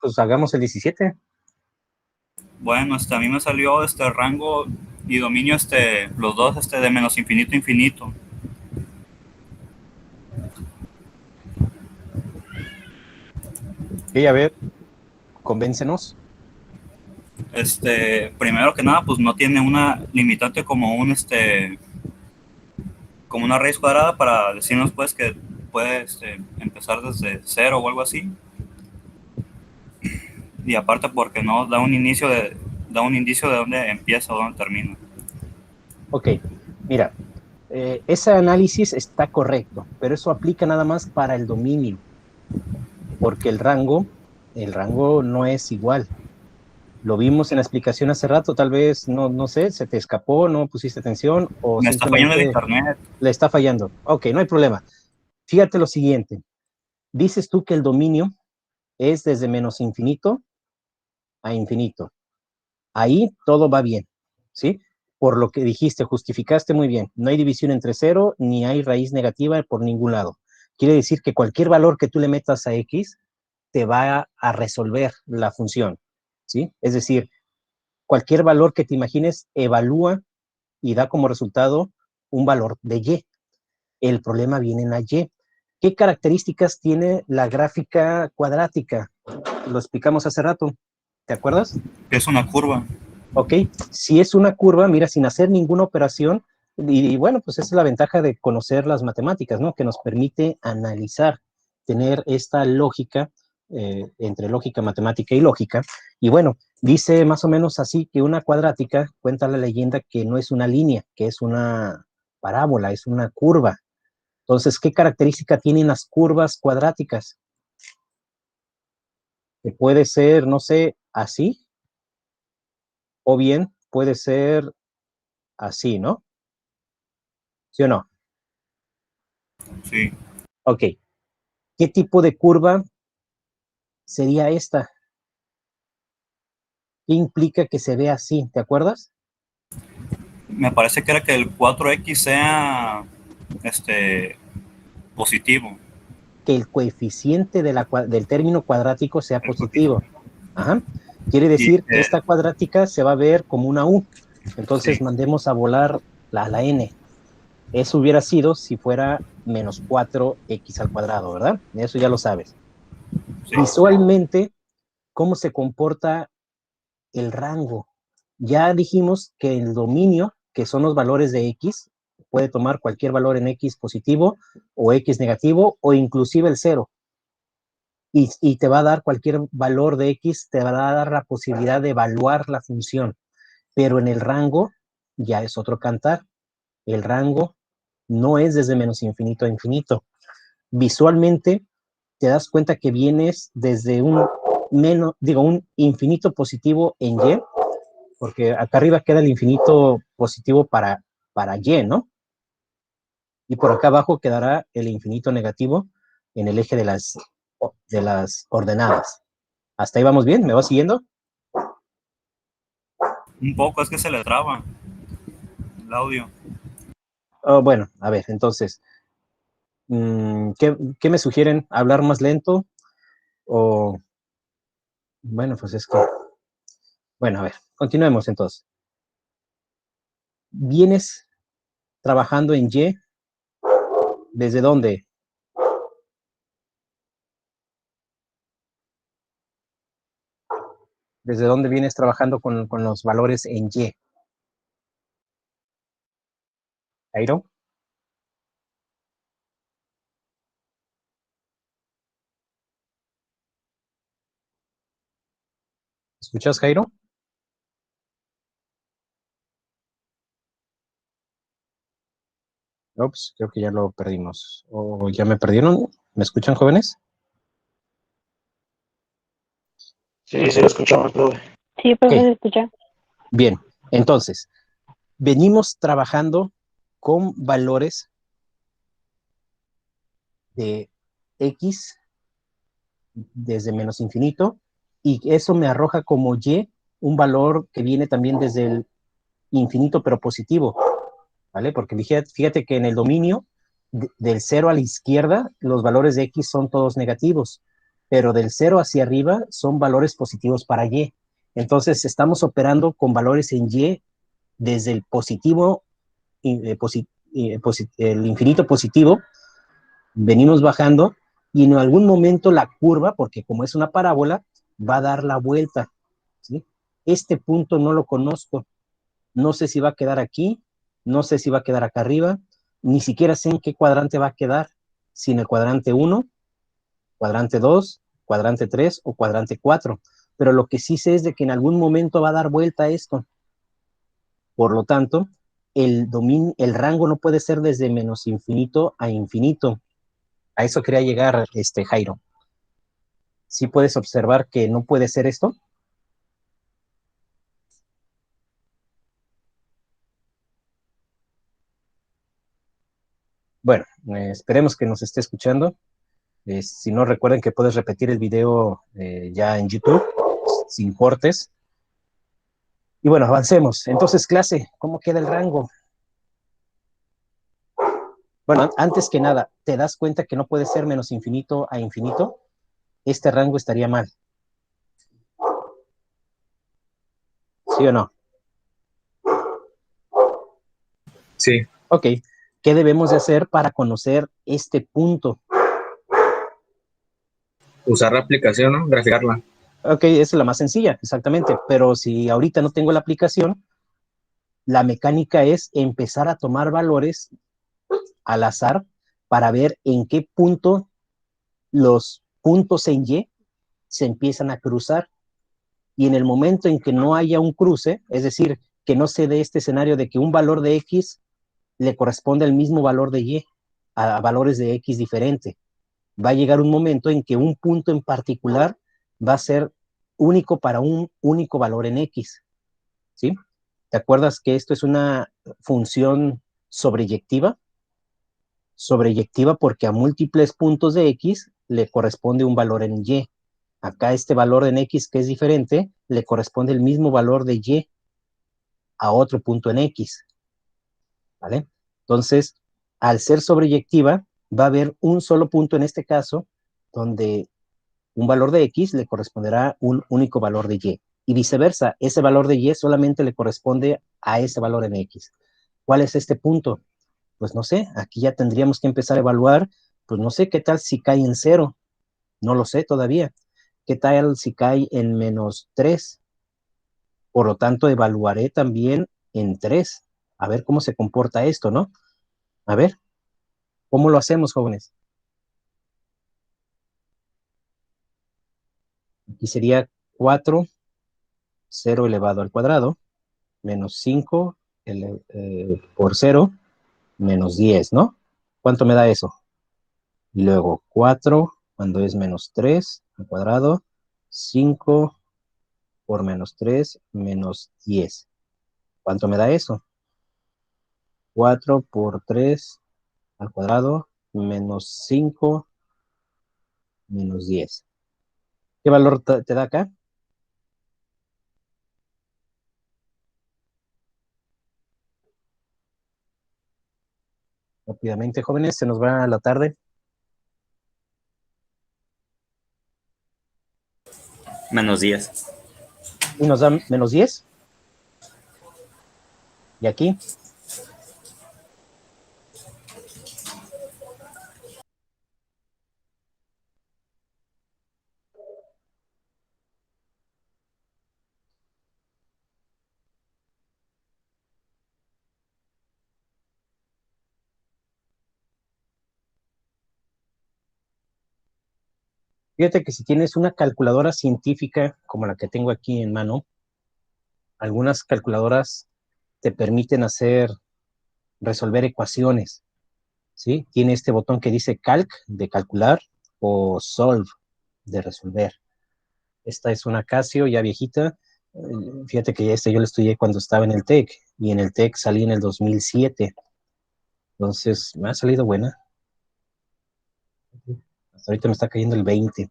pues hagamos el 17.
Bueno, a mí me salió rango y dominio, los dos, de menos infinito a infinito.
Ok, a ver, convéncenos.
Primero que nada, pues no tiene una limitante como como una raíz cuadrada para decirnos pues que puede empezar desde cero o algo así. Y aparte porque no da un indicio de dónde empieza o dónde termina.
Ok, mira, ese análisis está correcto, pero eso aplica nada más para el dominio, porque el rango no es igual. Lo vimos en la explicación hace rato, tal vez, no sé, se te escapó, no pusiste atención o
Me está fallando el
simplemente
internet.
le está fallando. Ok, no hay problema. Fíjate lo siguiente. Dices tú que el dominio es desde menos infinito a infinito. Ahí todo va bien, ¿sí? Por lo que dijiste, justificaste muy bien. No hay división entre cero ni hay raíz negativa por ningún lado. Quiere decir que cualquier valor que tú le metas a x te va a resolver la función, ¿sí? Es decir, cualquier valor que te imagines evalúa y da como resultado un valor de y. El problema viene en la y. ¿Qué características tiene la gráfica cuadrática? Lo explicamos hace rato. ¿Te acuerdas?
Que es una curva.
Ok, si es una curva, mira, sin hacer ninguna operación, y bueno, pues esa es la ventaja de conocer las matemáticas, ¿no? Que nos permite analizar, tener esta lógica, entre lógica, matemática y lógica. Y bueno, dice más o menos así que una cuadrática, cuenta la leyenda que no es una línea, que es una parábola, es una curva. Entonces, ¿qué característica tienen las curvas cuadráticas? Que puede ser, no sé, así, o bien puede ser así, ¿no? ¿Sí o no?
Sí.
Ok. ¿Qué tipo de curva sería esta? ¿Qué implica que se vea así? ¿Te acuerdas?
Me parece que era que el 4x sea positivo.
Que el coeficiente del término cuadrático sea
El coeficiente.
positivo. Ajá. Quiere
Y
decir que esta cuadrática se va a ver como una U. Entonces
sí,
mandemos a volar la n. Eso hubiera sido si fuera menos 4x al cuadrado, ¿verdad? Eso ya lo sabes.
sí,
Visualmente, ¿cómo se comporta el rango? Ya dijimos que el dominio, que son los valores de x, puede tomar cualquier valor en x positivo o x negativo o inclusive el cero. Y te va a dar cualquier valor de x, te va a dar la posibilidad de evaluar la función. Pero en el rango ya es otro cantar. El rango no es desde menos infinito a infinito. Visualmente te das cuenta que vienes desde un un infinito positivo en y, porque acá arriba queda el infinito positivo para y, ¿no? Y por acá abajo quedará el infinito negativo en el eje de las ordenadas. ¿Hasta ahí vamos bien? ¿Me va siguiendo?
Un poco, es que se le traba el audio.
Oh, bueno, a ver, entonces, ¿qué me sugieren? ¿Hablar más lento? O, bueno, pues es que, bueno, a ver, continuemos entonces. ¿Vienes trabajando en Y? ¿Desde dónde? ¿Desde dónde vienes trabajando con los valores en Y? Jairo, ¿escuchas, Jairo? Ups, creo que ya lo perdimos. ¿O ya me perdieron? ¿Me escuchan, jóvenes?
Sí, sí lo escuchamos, profe.
Sí,
Ok,
profe, se escucha.
bien. Entonces, venimos trabajando con valores de X desde menos infinito, y eso me arroja como Y un valor que viene también desde el infinito, pero positivo, ¿vale? Porque fíjate que en el dominio del 0 a la izquierda, los valores de X son todos negativos, pero del 0 hacia arriba son valores positivos para Y. Entonces, estamos operando con valores en Y desde el positivo, el infinito positivo, venimos bajando y en algún momento la curva, porque como es una parábola, va a dar la vuelta, ¿sí? Este punto no lo conozco, no sé si va a quedar aquí, no sé si va a quedar acá arriba, ni siquiera sé en qué cuadrante va a quedar, si en el cuadrante 1, cuadrante 2, cuadrante 3 o cuadrante 4, pero lo que sí sé es de que en algún momento va a dar vuelta esto. Por lo tanto, el rango no puede ser desde menos infinito a infinito. A eso quería llegar, Jairo. ¿Sí puedes observar que no puede ser esto? Bueno, esperemos que nos esté escuchando. Si no, recuerden que puedes repetir el video ya en YouTube, sin cortes. Y bueno, avancemos. Entonces, clase, ¿cómo queda el rango? Bueno, antes que nada, ¿te das cuenta que no puede ser menos infinito a infinito? Este rango estaría mal. ¿Sí o no?
Sí,
Ok. ¿Qué debemos de hacer para conocer este punto?
usar la aplicación, ¿no? Graficarla.
Ok, esa es la más sencilla, exactamente. Pero si ahorita no tengo la aplicación, la mecánica es empezar a tomar valores al azar para ver en qué punto los puntos en Y se empiezan a cruzar. Y en el momento en que no haya un cruce, es decir, que no se dé este escenario de que un valor de X le corresponde al mismo valor de Y, a valores de X diferente, va a llegar un momento en que un punto en particular va a ser único para un único valor en X, ¿sí? ¿Te acuerdas que esto es una función sobreyectiva? Sobreyectiva porque a múltiples puntos de X le corresponde un valor en Y. Acá este valor en X que es diferente, le corresponde el mismo valor de Y a otro punto en X, ¿vale? Entonces, al ser sobreyectiva, va a haber un solo punto en este caso donde un valor de X le corresponderá un único valor de Y. Y viceversa, ese valor de Y solamente le corresponde a ese valor en X. ¿Cuál es este punto? Pues no sé, aquí ya tendríamos que empezar a evaluar, pues no sé qué tal si cae en 0, no lo sé todavía. ¿Qué tal si cae en -3? Por lo tanto, evaluaré también en 3. A ver cómo se comporta esto, ¿no? A ver, ¿cómo lo hacemos, jóvenes? Aquí sería 4, 0 elevado al cuadrado, menos 5 por 0, menos 10, ¿no? ¿Cuánto me da eso? Y luego 4, cuando es -3 al cuadrado, 5 por -3, menos 10. ¿Cuánto me da eso? 4 por 3 al cuadrado, menos 5, menos 10. ¿Qué valor te da acá? Rápidamente, jóvenes, se nos va la tarde.
-10.
Y nos da -10. Y aquí. Fíjate que si tienes una calculadora científica como la que tengo aquí en mano, algunas calculadoras te permiten resolver ecuaciones, ¿sí? Tiene este botón que dice Calc, de calcular, o Solve, de resolver. Esta es una Casio ya viejita. Fíjate que yo la estudié cuando estaba en el TEC, y en el TEC salí en el 2007. Entonces, me ha salido buena. Hasta ahorita me está cayendo el 20.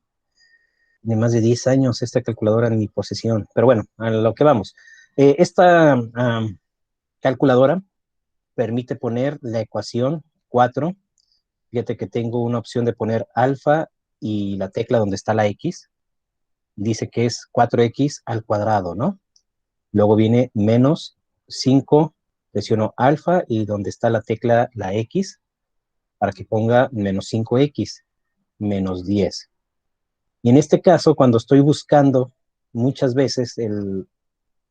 Tiene más de 10 años esta calculadora en mi posesión. Pero bueno, a lo que vamos. Esta calculadora permite poner la ecuación 4. Fíjate que tengo una opción de poner alfa y la tecla donde está la X. Dice que es 4x al cuadrado, ¿no? Luego viene menos 5, presiono alfa y donde está la tecla, la X, para que ponga menos 5x, menos 10. Y en este caso, cuando estoy buscando muchas veces el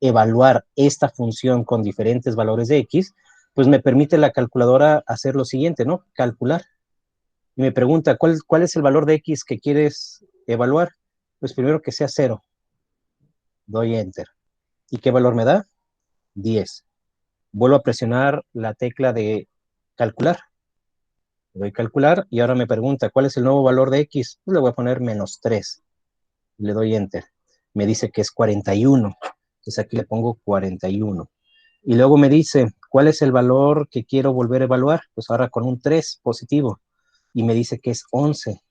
evaluar esta función con diferentes valores de x, pues me permite la calculadora hacer lo siguiente, ¿no? Calcular. Y me pregunta, ¿cuál es el valor de x que quieres evaluar? Pues primero que sea 0. Doy Enter. ¿Y qué valor me da? 10. Vuelvo a presionar la tecla de calcular. Le doy calcular y ahora me pregunta, ¿cuál es el nuevo valor de x? Pues le voy a poner menos 3. Le doy Enter. Me dice que es 41. Entonces aquí le pongo 41. Y luego me dice, ¿cuál es el valor que quiero volver a evaluar? Pues ahora con un 3 positivo. Y me dice que es 11.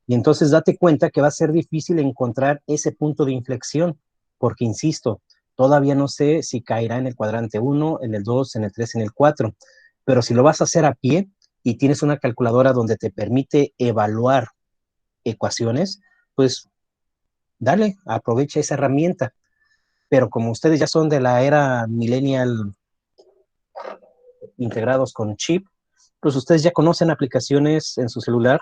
Y entonces date cuenta que va a ser difícil encontrar ese punto de inflexión, porque insisto, todavía no sé si caerá en el cuadrante 1, en el 2, en el 3, en el 4. Pero si lo vas a hacer a pie y tienes una calculadora donde te permite evaluar ecuaciones, pues dale, aprovecha esa herramienta. Pero como ustedes ya son de la era millennial integrados con chip, pues ustedes ya conocen aplicaciones en su celular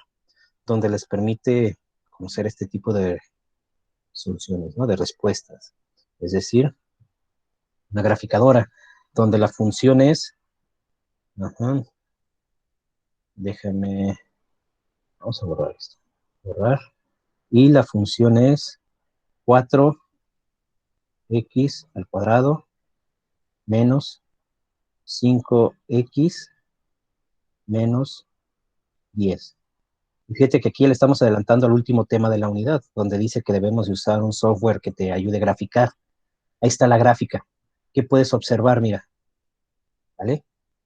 donde les permite conocer este tipo de soluciones, ¿no? De respuestas. Es decir, una graficadora donde la función es, déjame, vamos a borrar esto, borrar, y la función es 4x al cuadrado menos 5x menos 10. Y fíjate que aquí le estamos adelantando al último tema de la unidad, donde dice que debemos de usar un software que te ayude a graficar. Ahí está la gráfica. ¿Qué puedes observar? Mira, ¿vale?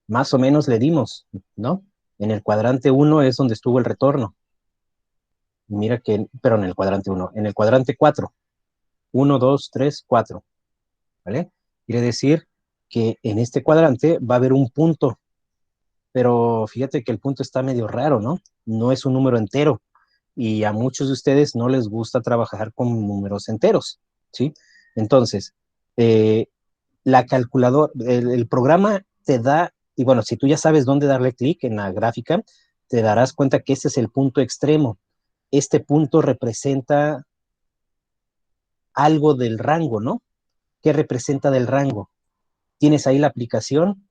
Más o menos le dimos, ¿no? En el cuadrante 1 es donde estuvo el retorno. Mira que, pero en el cuadrante 1, en el cuadrante 4, 1, 2, 3, 4, ¿vale? Quiere decir que en este cuadrante va a haber un punto, pero fíjate que el punto está medio raro, ¿no? No es un número entero, y a muchos de ustedes no les gusta trabajar con números enteros, ¿sí? Entonces, la calculadora, el programa te da, y bueno, si tú ya sabes dónde darle clic en la gráfica, te darás cuenta que este es el punto extremo. Este punto representa algo del rango, ¿no? ¿Qué representa del rango? Tienes ahí la aplicación,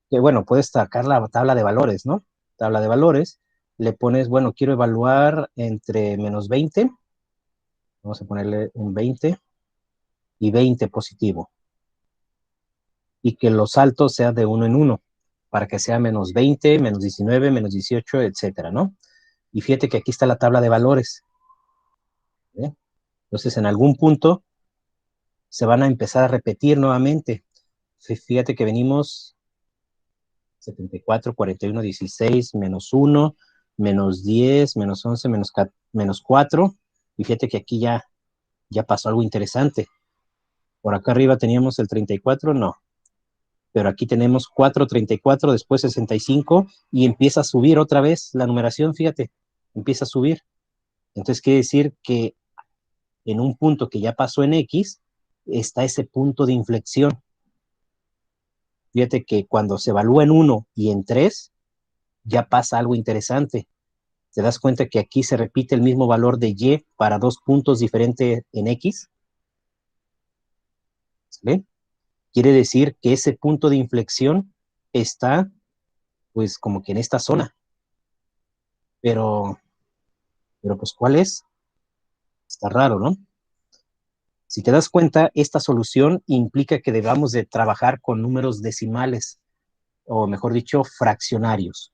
que bueno, puedes sacar la tabla de valores, ¿no? Tabla de valores, le pones, bueno, quiero evaluar entre menos 20, vamos a ponerle un 20 y 20 positivo. Y que los saltos sean de 1 en 1, para que sea menos 20, menos 19, menos 18, etcétera, ¿no? Y fíjate que aquí está la tabla de valores. ¿Eh? Entonces, en algún punto se van a empezar a repetir nuevamente. Fíjate que venimos 74, 41, 16, menos 1, menos 10, menos 11, menos 4, Y fíjate que aquí ya pasó algo interesante. Por acá arriba teníamos el 34, no. Pero aquí tenemos 434, después 65, y empieza a subir otra vez la numeración, fíjate, empieza a subir. Entonces quiere decir que en un punto que ya pasó en X, está ese punto de inflexión. Fíjate que cuando se evalúa en 1 y en 3, ya pasa algo interesante. ¿Te das cuenta que aquí se repite el mismo valor de Y para dos puntos diferentes en X? ¿Sale? Quiere decir que ese punto de inflexión está, pues, como que en esta zona. Pero pues, ¿cuál es? Está raro, ¿no? Si te das cuenta, esta solución implica que debamos de trabajar con números decimales, o mejor dicho, fraccionarios.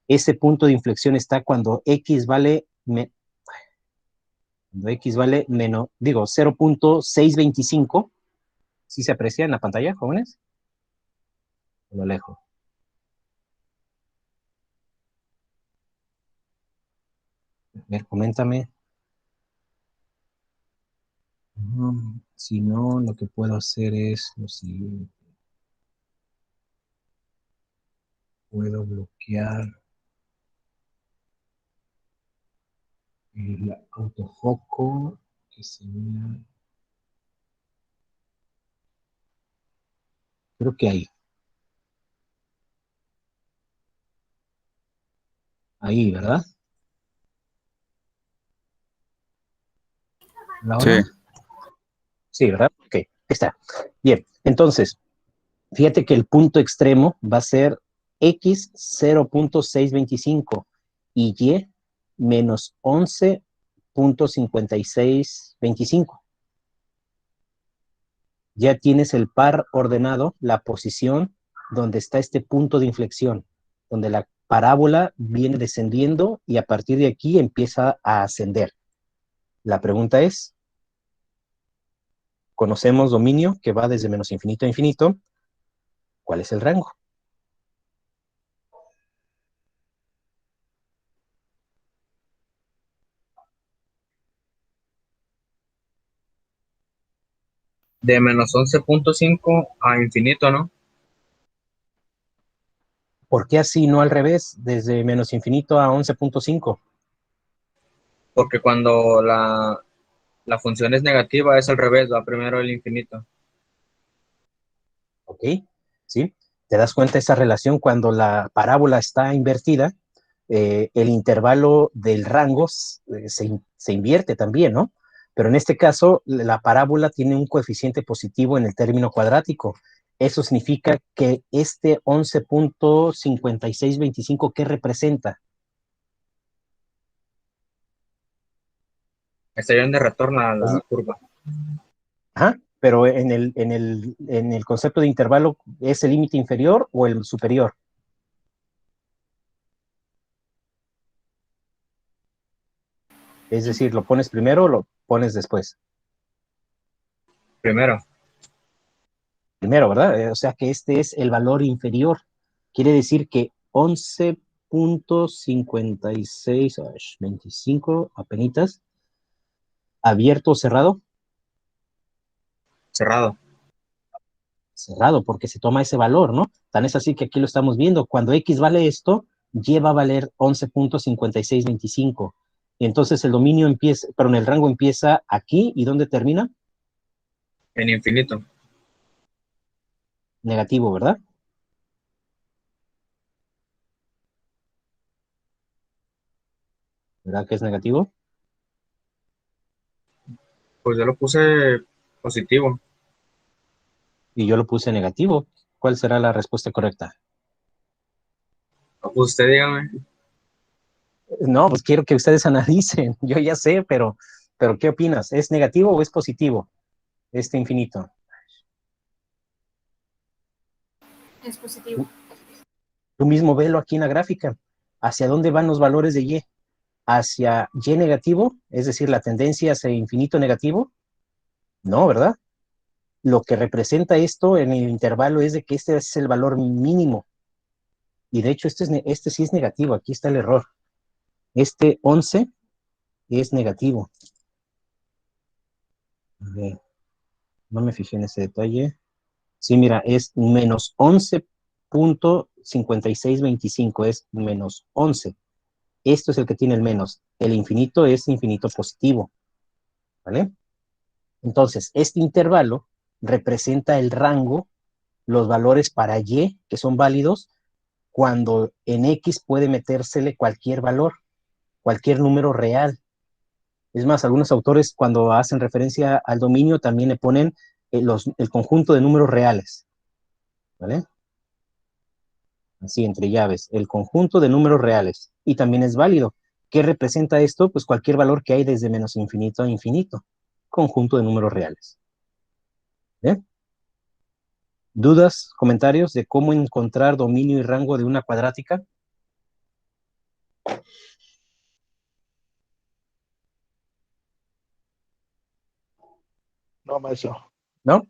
Ese punto de inflexión está cuando X vale menos, 0.625. ¿Sí se aprecia en la pantalla, jóvenes? Lo alejo. A ver, coméntame. Si no, lo que puedo hacer es lo siguiente. Puedo bloquear el autofoco, que sería... Creo que ahí. Ahí, ¿verdad? ¿Ahora?
Sí.
Sí, ¿verdad? Ok, ahí está. Bien, entonces, fíjate que el punto extremo va a ser X 0.625 y Y menos 11.5625. Ya tienes el par ordenado, la posición donde está este punto de inflexión, donde la parábola viene descendiendo y a partir de aquí empieza a ascender. La pregunta es, conocemos dominio que va desde menos infinito a infinito, ¿cuál es el rango?
De menos 11.5 a infinito, ¿no?
¿Por qué así no al revés, desde menos infinito a 11.5?
Porque cuando la función es negativa es al revés, va primero el infinito.
¿Ok? ¿Sí? ¿Te das cuenta de esa relación cuando la parábola está invertida? El intervalo del rango se invierte también, ¿no? Pero en este caso, la parábola tiene un coeficiente positivo en el término cuadrático. Eso significa que este 11.5625, ¿qué representa?
Está ahí donde retorna la curva.
Ajá, pero en el concepto de intervalo, ¿es el límite inferior o el superior? Es decir, ¿lo pones primero o lo pones después?
Primero,
Primero, ¿verdad? O sea que este es el valor inferior. Quiere decir que 11.5625, apenitas, abierto o cerrado,
cerrado.
cerrado, porque se toma ese valor, ¿no? Tan es así que aquí lo estamos viendo. Cuando X vale esto, Y va a valer 11.5625. Y entonces el dominio empieza, perdón, el rango empieza aquí, ¿y dónde termina?
En infinito.
Negativo, ¿verdad? ¿Verdad que es negativo?
Pues yo lo puse positivo.
Y yo lo puse negativo. ¿Cuál será la respuesta correcta?
Pues usted dígame.
No, pues quiero que ustedes analicen. Yo ya sé, pero ¿qué opinas? ¿Es negativo o es positivo este infinito?
Es positivo.
Tú mismo velo aquí en la gráfica. ¿Hacia dónde van los valores de Y? ¿Hacia Y negativo? Es decir, la tendencia hacia infinito negativo. No, ¿verdad? Lo que representa esto en el intervalo es de que este es el valor mínimo. Y de hecho, este sí es negativo. Aquí está el error. Este 11 es negativo. A ver, no me fijé en ese detalle. Sí, mira, es menos 11.5625, es menos 11. Esto es el que tiene el menos. El infinito es infinito positivo, ¿vale? Entonces, este intervalo representa el rango, los valores para y, que son válidos, cuando en x puede metérsele cualquier valor, cualquier número real. Es más, algunos autores cuando hacen referencia al dominio también le ponen el conjunto de números reales, ¿vale? Así, entre llaves, el conjunto de números reales. Y también es válido. ¿Qué representa esto? Pues cualquier valor que hay desde menos infinito a infinito. Conjunto de números reales. ¿Bien? ¿Dudas, comentarios de cómo encontrar dominio y rango de una cuadrática?
No, maestro.
¿No?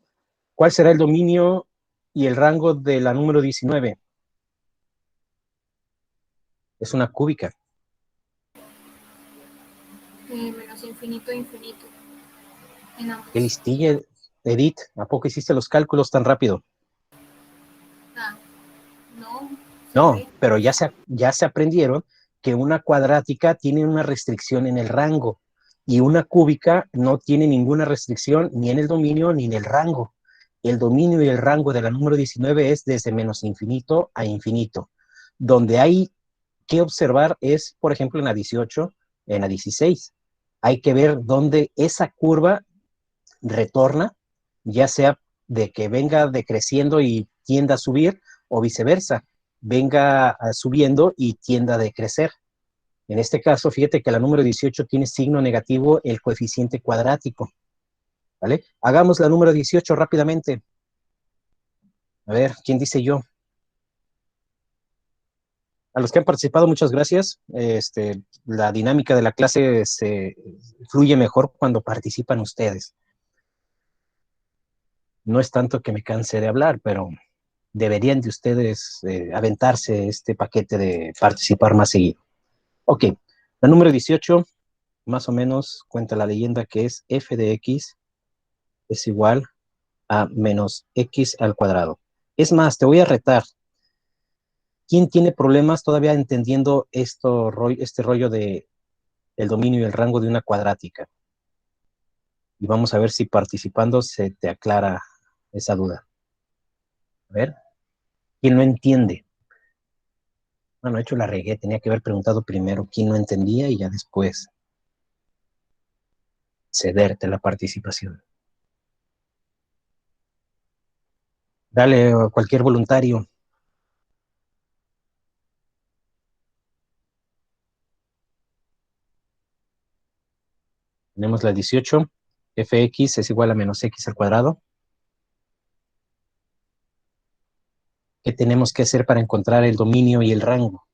¿Cuál será el dominio y el rango de la número 19? Es una cúbica.
Menos infinito a infinito. En ambos.
Qué listilla, Edith. ¿A poco hiciste los cálculos tan rápido?
Ah, no.
No,
Sí.
pero ya se aprendieron que una cuadrática tiene una restricción en el rango y una cúbica no tiene ninguna restricción ni en el dominio ni en el rango. El dominio y el rango de la número 19 es desde menos infinito a infinito. Donde hay que observar es, por ejemplo, en la 18, en la 16. Hay que ver dónde esa curva retorna, ya sea de que venga decreciendo y tienda a subir, o viceversa, venga subiendo y tienda a decrecer. En este caso, fíjate que la número 18 tiene signo negativo el coeficiente cuadrático, ¿vale? Hagamos la número 18 rápidamente. A ver, ¿quién dice yo? A los que han participado, muchas gracias. La dinámica de la clase se fluye mejor cuando participan ustedes. No es tanto que me canse de hablar, pero deberían de ustedes aventarse este paquete de participar más seguido. Ok, la número 18, más o menos, cuenta la leyenda que es f de x es igual a menos x al cuadrado. Es más, te voy a retar. ¿Quién tiene problemas todavía entendiendo este rollo de el dominio y el rango de una cuadrática? Y vamos a ver si participando se te aclara esa duda. A ver, ¿quién no entiende? Bueno, de hecho la regué, tenía que haber preguntado primero quién no entendía y ya después cederte la participación. Dale, cualquier voluntario. Tenemos la 18, fx es igual a menos x al cuadrado. ¿Qué tenemos que hacer para encontrar el dominio y el rango?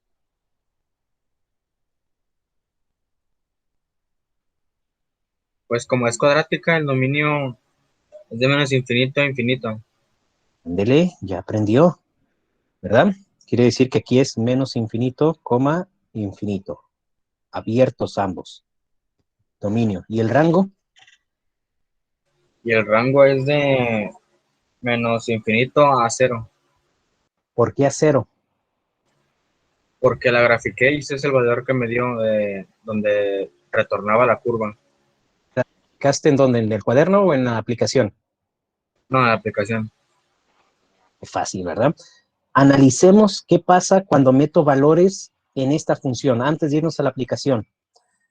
Pues como es cuadrática, el dominio es de menos infinito a infinito.
Ándele, ya aprendió, ¿verdad? Quiere decir que aquí es menos infinito, coma, infinito. Abiertos ambos. Dominio. ¿Y el rango?
Y el rango es de menos infinito a 0.
¿Por qué a 0?
Porque la grafiqué y ese es el valor que me dio donde retornaba la curva.
¿Caste en dónde? ¿En el cuaderno o en la aplicación?
No, la aplicación.
Fácil, ¿verdad? Analicemos qué pasa cuando meto valores en esta función, antes de irnos a la aplicación.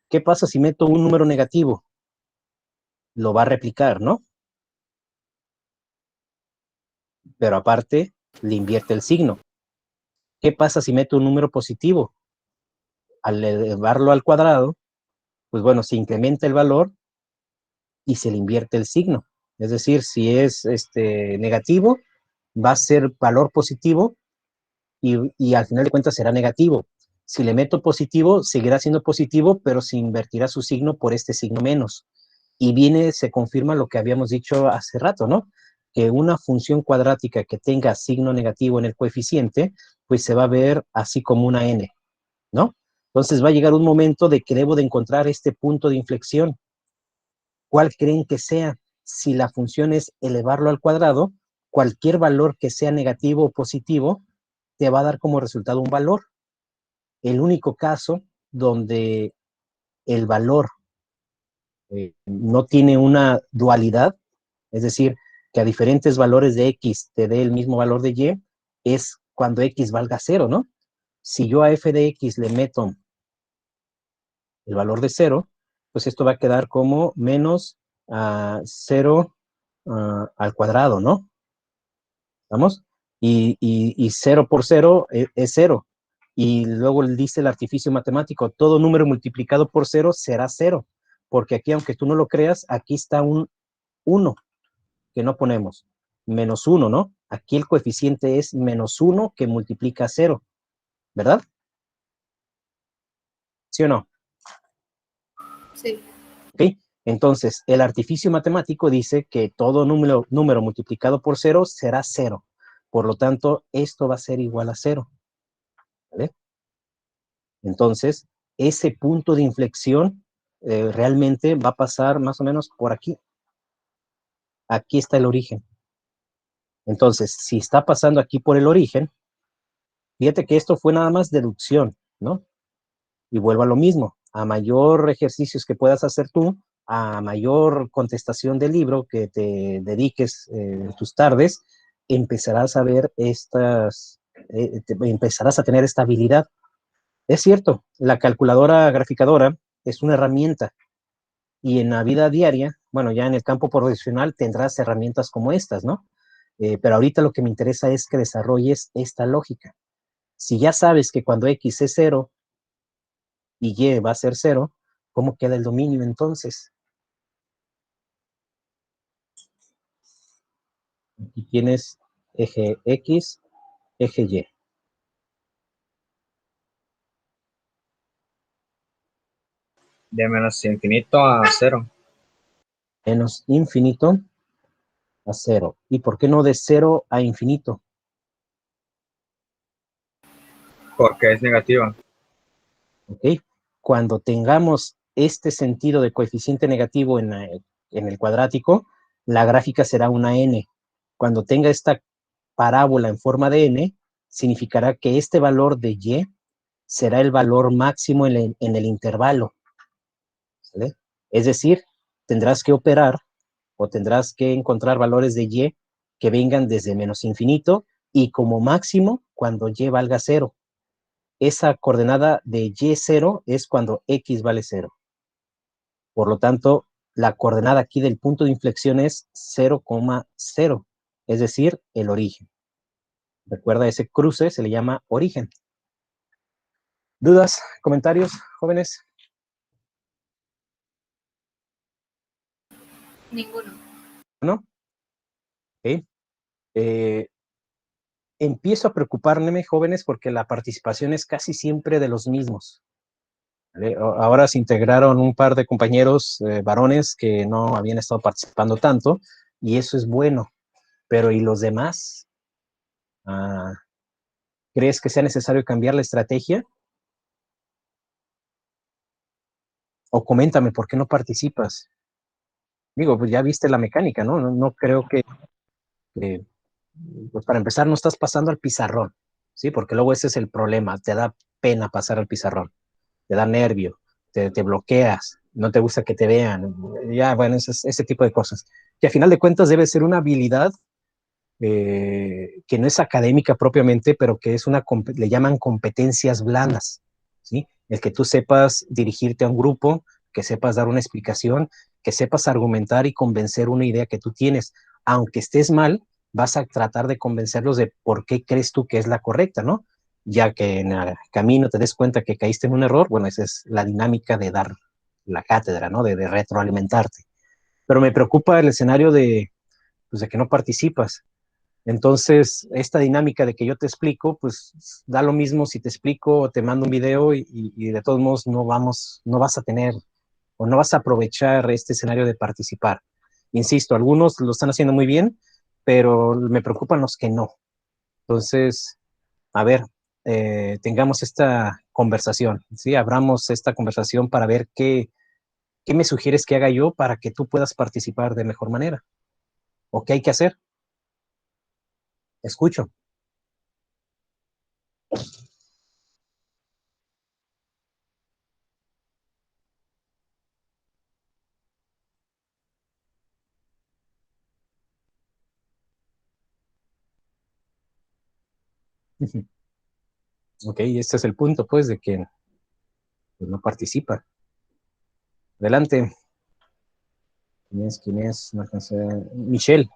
¿Qué pasa si meto un número negativo? Lo va a replicar, ¿no? Pero aparte, le invierte el signo. ¿Qué pasa si meto un número positivo? Al elevarlo al cuadrado, pues bueno, se incrementa el valor y se le invierte el signo. Es decir, si es negativo, va a ser valor positivo y al final de cuentas será negativo. Si le meto positivo, seguirá siendo positivo, pero se invertirá su signo por este signo menos. Y se confirma lo que habíamos dicho hace rato, ¿no? Que una función cuadrática que tenga signo negativo en el coeficiente, pues se va a ver así como una n, ¿no? Entonces va a llegar un momento de que debo de encontrar este punto de inflexión. ¿Cuál creen que sea? si la función es elevarlo al cuadrado, cualquier valor que sea negativo o positivo te va a dar como resultado un valor. El único caso donde el valor no tiene una dualidad, es decir, que a diferentes valores de X te dé el mismo valor de Y, es cuando X valga 0, ¿no? Si yo a f de X le meto el valor de 0, pues esto va a quedar como menos 0 al cuadrado, ¿no? ¿Vamos? Y 0 por 0 es 0. Y luego dice el artificio matemático, todo número multiplicado por 0 será 0. Porque aquí, aunque tú no lo creas, aquí está un 1 que no ponemos. Menos 1, ¿no? Aquí el coeficiente es menos 1 que multiplica 0. ¿Verdad? ¿Sí o no?
Sí.
¿Ok? Entonces, el artificio matemático dice que todo número multiplicado por 0 será 0. Por lo tanto, esto va a ser igual a 0. ¿Vale? Entonces, ese punto de inflexión realmente va a pasar más o menos por aquí. Aquí está el origen. Entonces, si está pasando aquí por el origen, fíjate que esto fue nada más deducción, ¿no? Y vuelvo a lo mismo. A mayor ejercicios que puedas hacer tú, a mayor contestación del libro que te dediques en tus tardes, empezarás a ver empezarás a tener esta habilidad. Es cierto, la calculadora graficadora es una herramienta y en la vida diaria, bueno, ya en el campo profesional tendrás herramientas como estas, ¿no? Pero ahorita lo que me interesa es que desarrolles esta lógica. Si ya sabes que cuando X es 0 y Y va a ser 0, ¿cómo queda el dominio entonces? Aquí tienes eje X, eje Y.
De menos infinito a 0.
Menos infinito a 0. ¿Y por qué no de 0 a infinito?
Porque es negativa.
¿Ok? Cuando tengamos este sentido de coeficiente negativo en el cuadrático, la gráfica será una n. Cuando tenga esta parábola en forma de n, significará que este valor de y será el valor máximo en el intervalo. ¿Sale? Es decir, tendrás que operar o tendrás que encontrar valores de y que vengan desde menos infinito y como máximo cuando y valga 0. Esa coordenada de y0 es cuando x vale 0. Por lo tanto, la coordenada aquí del punto de inflexión es 0,0, es decir, el origen. Recuerda, ese cruce se le llama origen. ¿Dudas? ¿Comentarios, jóvenes?
Ninguno.
¿No? ¿Ok? Empiezo a preocuparme, jóvenes, porque la participación es casi siempre de los mismos. ¿Vale? Ahora se integraron un par de compañeros varones que no habían estado participando tanto, y eso es bueno. Pero ¿y los demás? ¿Crees que sea necesario cambiar la estrategia? O coméntame, ¿por qué no participas? Digo, pues ya viste la mecánica, ¿no? No creo que, pues para empezar, no estás pasando al pizarrón, ¿sí? Porque luego ese es el problema, te da pena pasar al pizarrón, te da nervio, te bloqueas, no te gusta que te vean, ya, bueno, ese tipo de cosas. Que a final de cuentas debe ser una habilidad que no es académica propiamente, pero que es le llaman competencias blandas, ¿sí? El que tú sepas dirigirte a un grupo, que sepas dar una explicación, que sepas argumentar y convencer una idea que tú tienes. Aunque estés mal, vas a tratar de convencerlos de por qué crees tú que es la correcta, ¿no? Ya que en el camino te des cuenta que caíste en un error, bueno, esa es la dinámica de dar la cátedra, ¿no? De retroalimentarte. Pero me preocupa el escenario pues, de que no participas. Entonces, esta dinámica de que yo te explico, pues da lo mismo si te explico o te mando un video y de todos modos no vas a tener o no vas a aprovechar este escenario de participar. Insisto, algunos lo están haciendo muy bien, pero me preocupan los que no. Entonces, a ver, tengamos esta conversación, ¿sí? Abramos esta conversación para ver ¿Qué me sugieres que haga yo para que tú puedas participar de mejor manera? ¿O qué hay que hacer? Escucho. Ok, este es el punto, pues, de que pues, no participa. Adelante. ¿Quién es? ¿Quién es? No alcancé. Michelle.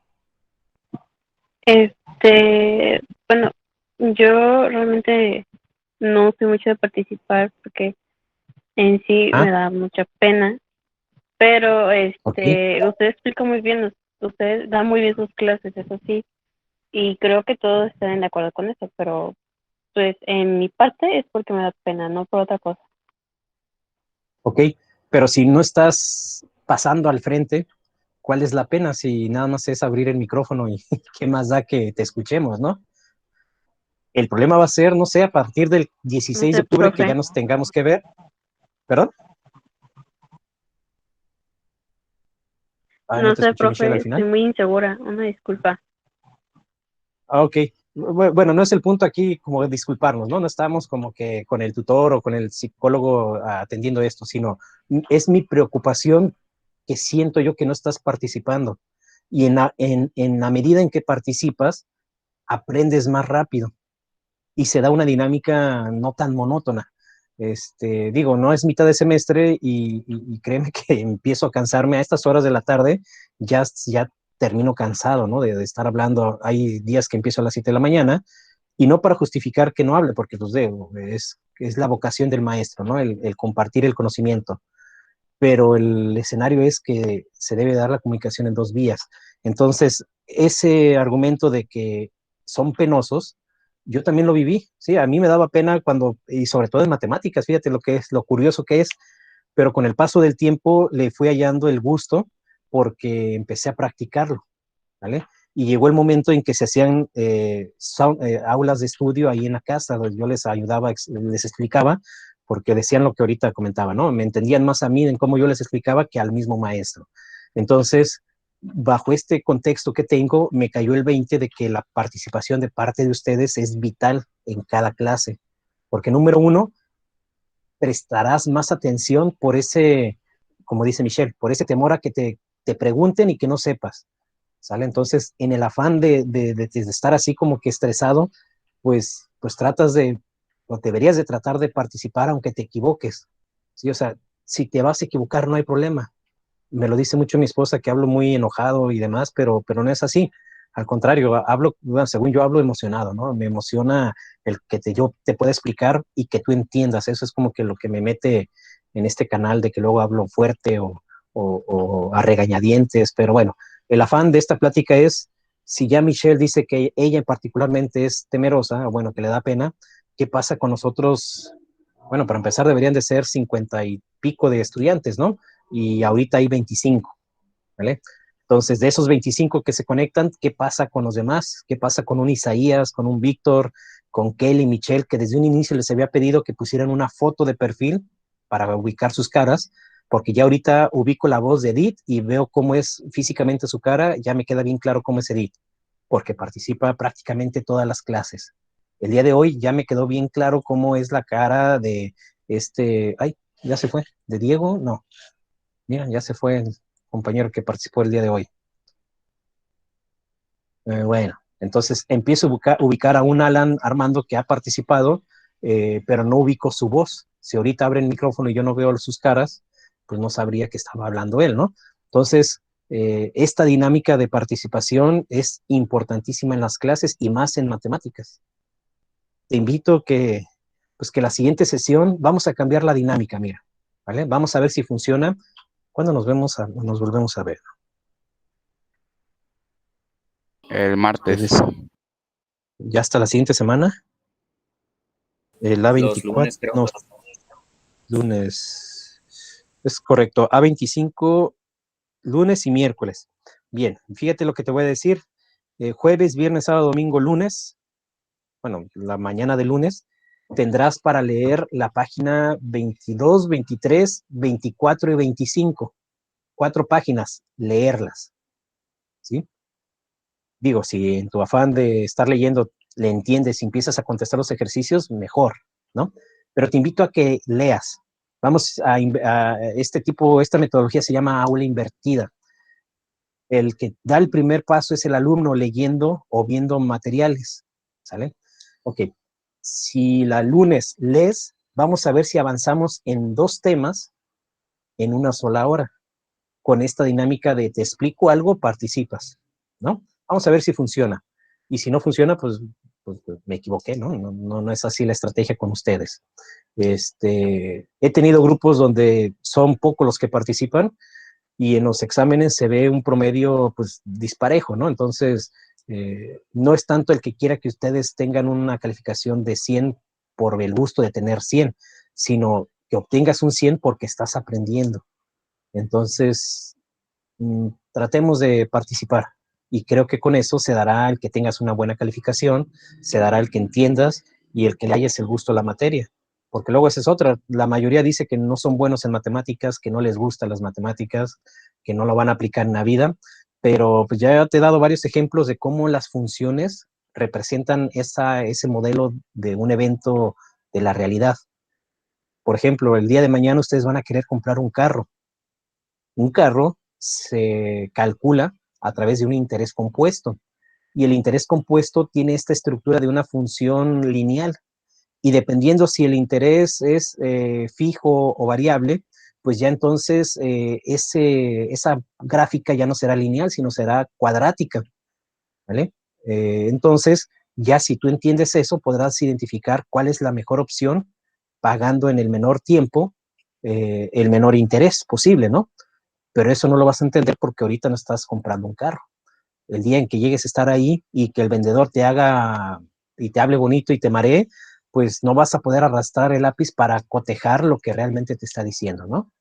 Bueno, yo realmente no soy mucho de participar porque en sí
Ah,
me da mucha pena, pero
ok.
usted explica muy bien, usted da muy bien sus clases, eso sí, y creo que todos están de acuerdo con eso, pero pues en mi parte es porque me da pena, no por otra cosa.
Ok, pero si no estás pasando al frente, ¿cuál es la pena si nada más es abrir el micrófono y qué más da que te escuchemos, ¿no? El problema va a ser, no sé, a partir del
No
16 de
sé,
octubre que ya
profe,
nos tengamos que ver. ¿Perdón? Ay, no
no
te
sé,
escuché, Michelle,
profe,
al
estoy
final.
muy insegura, una disculpa.
Ah, ok. Bueno, no es el punto aquí como disculparnos, ¿no? No estamos como que con el tutor o con el psicólogo atendiendo esto, sino es mi preocupación que siento yo que no estás participando. Y en la medida en que participas, aprendes más rápido y se da una dinámica no tan monótona. Digo, no es mitad de semestre y créeme que empiezo a cansarme a estas horas de la tarde, ya termino cansado, ¿no? De estar hablando. Hay días que empiezo a las 7 de la mañana y no para justificar que no hable, porque pues digo, es la vocación del maestro, ¿no? El compartir el conocimiento, pero el escenario es que se debe dar la comunicación en dos vías. Entonces, ese argumento de que son penosos, yo también lo viví, sí, a mí me daba pena cuando, y sobre todo en matemáticas, fíjate lo que es, lo curioso que es, pero con el paso del tiempo le fui hallando el gusto porque empecé a practicarlo, ¿vale? Y llegó el momento en que se hacían aulas de estudio ahí en la casa, donde yo les ayudaba, les explicaba, porque decían lo que ahorita comentaba, ¿no? Me entendían más a mí en cómo yo les explicaba que al mismo maestro. Entonces, bajo este contexto que tengo, me cayó el 20 de que la participación de parte de ustedes es vital en cada clase, porque número uno, prestarás más atención por ese, como dice Michelle, por ese temor a que te pregunten y que no sepas. ¿Sale? Entonces, en el afán de estar así como que estresado, pues tratas de, o deberías de tratar de participar aunque te equivoques, ¿sí? O sea, si te vas a equivocar no hay problema. Me lo dice mucho mi esposa que hablo muy enojado y demás, pero no es así. Al contrario, hablo, bueno, según yo hablo emocionado, ¿no? Me emociona el que yo te pueda explicar y que tú entiendas. Eso es como que lo que me mete en este canal de que luego hablo fuerte o a regañadientes, pero bueno, el afán de esta plática es, si ya Michelle dice que ella particularmente es temerosa, o bueno, que le da pena, ¿qué pasa con nosotros? Bueno, para empezar deberían de ser 50 y pico de estudiantes, ¿no? Y ahorita hay 25, ¿vale? Entonces, de esos 25 que se conectan, ¿qué pasa con los demás? ¿Qué pasa con un Isaías, con un Víctor, con Kelly, Michelle, que desde un inicio les había pedido que pusieran una foto de perfil para ubicar sus caras, porque ya ahorita ubico la voz de Edith y veo cómo es físicamente su cara, ya me queda bien claro cómo es Edith, porque participa prácticamente todas las clases. El día de hoy ya me quedó bien claro cómo es la cara de ay, ya se fue, de Diego, no, mira, ya se fue el compañero que participó el día de hoy. Bueno, entonces empiezo a ubicar a un Alan Armando que ha participado, pero no ubico su voz. Si ahorita abre el micrófono y yo no veo sus caras, pues no sabría que estaba hablando él, ¿no? Entonces, esta dinámica de participación es importantísima en las clases y más en matemáticas. Te invito pues que la siguiente sesión vamos a cambiar la dinámica, mira, ¿vale? Vamos a ver si funciona. ¿Cuándo nos volvemos a ver?
El martes.
Ya hasta la siguiente semana. El
Los
A24,
lunes, creo.
no, lunes. Es correcto, A25, lunes y miércoles. Bien, fíjate lo que te voy a decir. Jueves, viernes, sábado, domingo, lunes. Bueno, la mañana de lunes. tendrás para leer la página 22, 23, 24 y 25. 4 páginas, leerlas, ¿sí? Digo, si en tu afán de estar leyendo le entiendes y empiezas a contestar los ejercicios, mejor, ¿no? Pero te invito a que leas. Vamos a esta metodología se llama aula invertida. El que da el primer paso es el alumno leyendo o viendo materiales, ¿sale? Ok, si la lunes lees, vamos a ver si avanzamos en 2 temas en una sola hora. Con esta dinámica de te explico algo, participas, ¿no? Vamos a ver si funciona. Y si no funciona, pues me equivoqué, ¿no? No es así la estrategia con ustedes. He tenido grupos donde son pocos los que participan y en los exámenes se ve un promedio, pues, disparejo, ¿no? Entonces, no es tanto el que quiera que ustedes tengan una calificación de 100 por el gusto de tener 100, sino que obtengas un 100 porque estás aprendiendo. Entonces, tratemos de participar y creo que con eso se dará el que tengas una buena calificación, se dará el que entiendas y el que le hayas el gusto a la materia. Porque luego esa es otra, la mayoría dice que no son buenos en matemáticas, que no les gustan las matemáticas, que no lo van a aplicar en la vida, pero pues ya te he dado varios ejemplos de cómo las funciones representan ese modelo de un evento de la realidad. Por ejemplo, el día de mañana ustedes van a querer comprar un carro. Un carro se calcula a través de un interés compuesto y el interés compuesto tiene esta estructura de una función lineal y dependiendo si el interés es fijo o variable, pues ya entonces esa gráfica ya no será lineal, sino será cuadrática, ¿vale? Entonces, ya si tú entiendes eso, podrás identificar cuál es la mejor opción pagando en el menor tiempo el menor interés posible, ¿no? Pero eso no lo vas a entender porque ahorita no estás comprando un carro. El día en que llegues a estar ahí y que el vendedor te haga y te hable bonito y te maree, pues no vas a poder arrastrar el lápiz para cotejar lo que realmente te está diciendo, ¿no?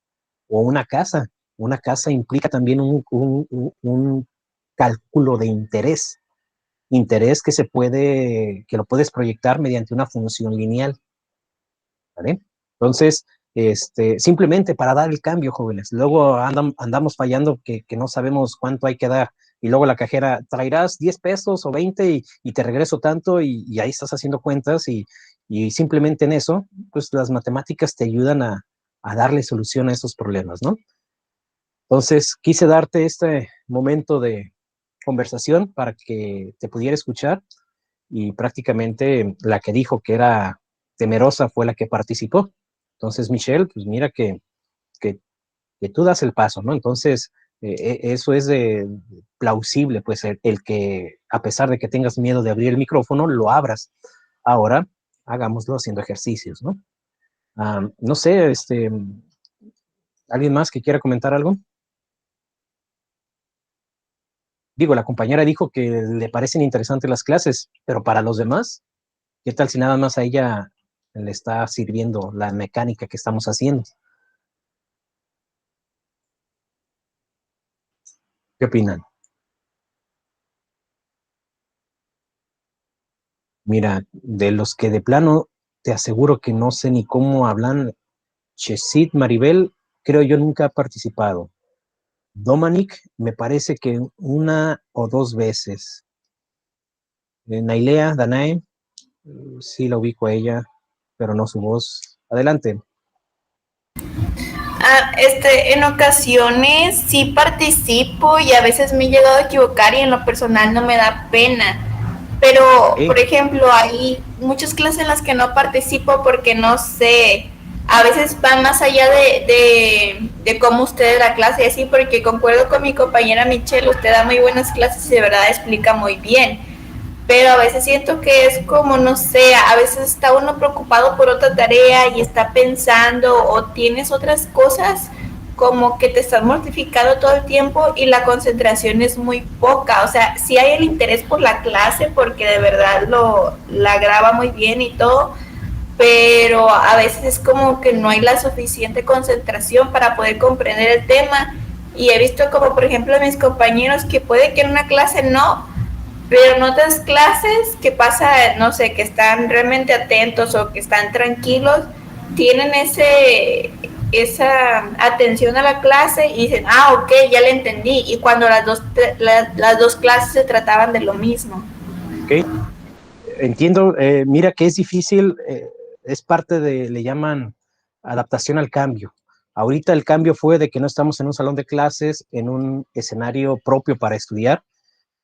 O una casa implica también un cálculo de interés que lo puedes proyectar mediante una función lineal, ¿vale? Entonces, simplemente para dar el cambio, jóvenes. Luego andamos fallando que no sabemos cuánto hay que dar. Y luego la cajera, traerás 10 pesos o 20 y te regreso tanto y ahí estás haciendo cuentas y simplemente en eso, pues las matemáticas te ayudan a darle solución a esos problemas, ¿no? Entonces, quise darte este momento de conversación para que te pudiera escuchar y prácticamente la que dijo que era temerosa fue la que participó. Entonces, Michelle, pues mira que tú das el paso, ¿no? Entonces, eso es plausible, pues el que a pesar de que tengas miedo de abrir el micrófono, lo abras. Ahora, hagámoslo haciendo ejercicios, ¿no? No sé, ¿alguien más que quiera comentar algo? Digo, la compañera dijo que le parecen interesantes las clases, pero para los demás, ¿qué tal si nada más a ella le está sirviendo la mecánica que estamos haciendo? ¿Qué opinan? Mira, de los que de plano te aseguro que no sé ni cómo hablan, Chesit Maribel, creo yo nunca ha participado. Dominic, me parece que 1 o 2 veces. Nailea, Danae, sí la ubico a ella, pero no su voz. Adelante.
En ocasiones sí participo y a veces me he llegado a equivocar y en lo personal no me da pena. Pero, por ejemplo, hay muchas clases en las que no participo porque no sé, a veces van más allá de cómo usted da clase y así, porque concuerdo con mi compañera Michelle, usted da muy buenas clases y de verdad explica muy bien. Pero a veces siento que es como, no sé, a veces está uno preocupado por otra tarea y está pensando o tienes otras cosas como que te estás mortificando todo el tiempo y la concentración es muy poca. O sea, sí hay el interés por la clase porque de verdad la graba muy bien y todo, pero a veces es como que no hay la suficiente concentración para poder comprender el tema. Y he visto como, por ejemplo, mis compañeros que puede que en una clase no, Pero en otras clases que pasa, no sé, que están realmente atentos o que están tranquilos, tienen esa atención a la clase y dicen, ah, ok, ya le entendí. Y cuando las dos clases se trataban de lo mismo.
Ok, entiendo, mira que es difícil, es parte de, le llaman adaptación al cambio. Ahorita el cambio fue de que no estamos en un salón de clases, en un escenario propio para estudiar,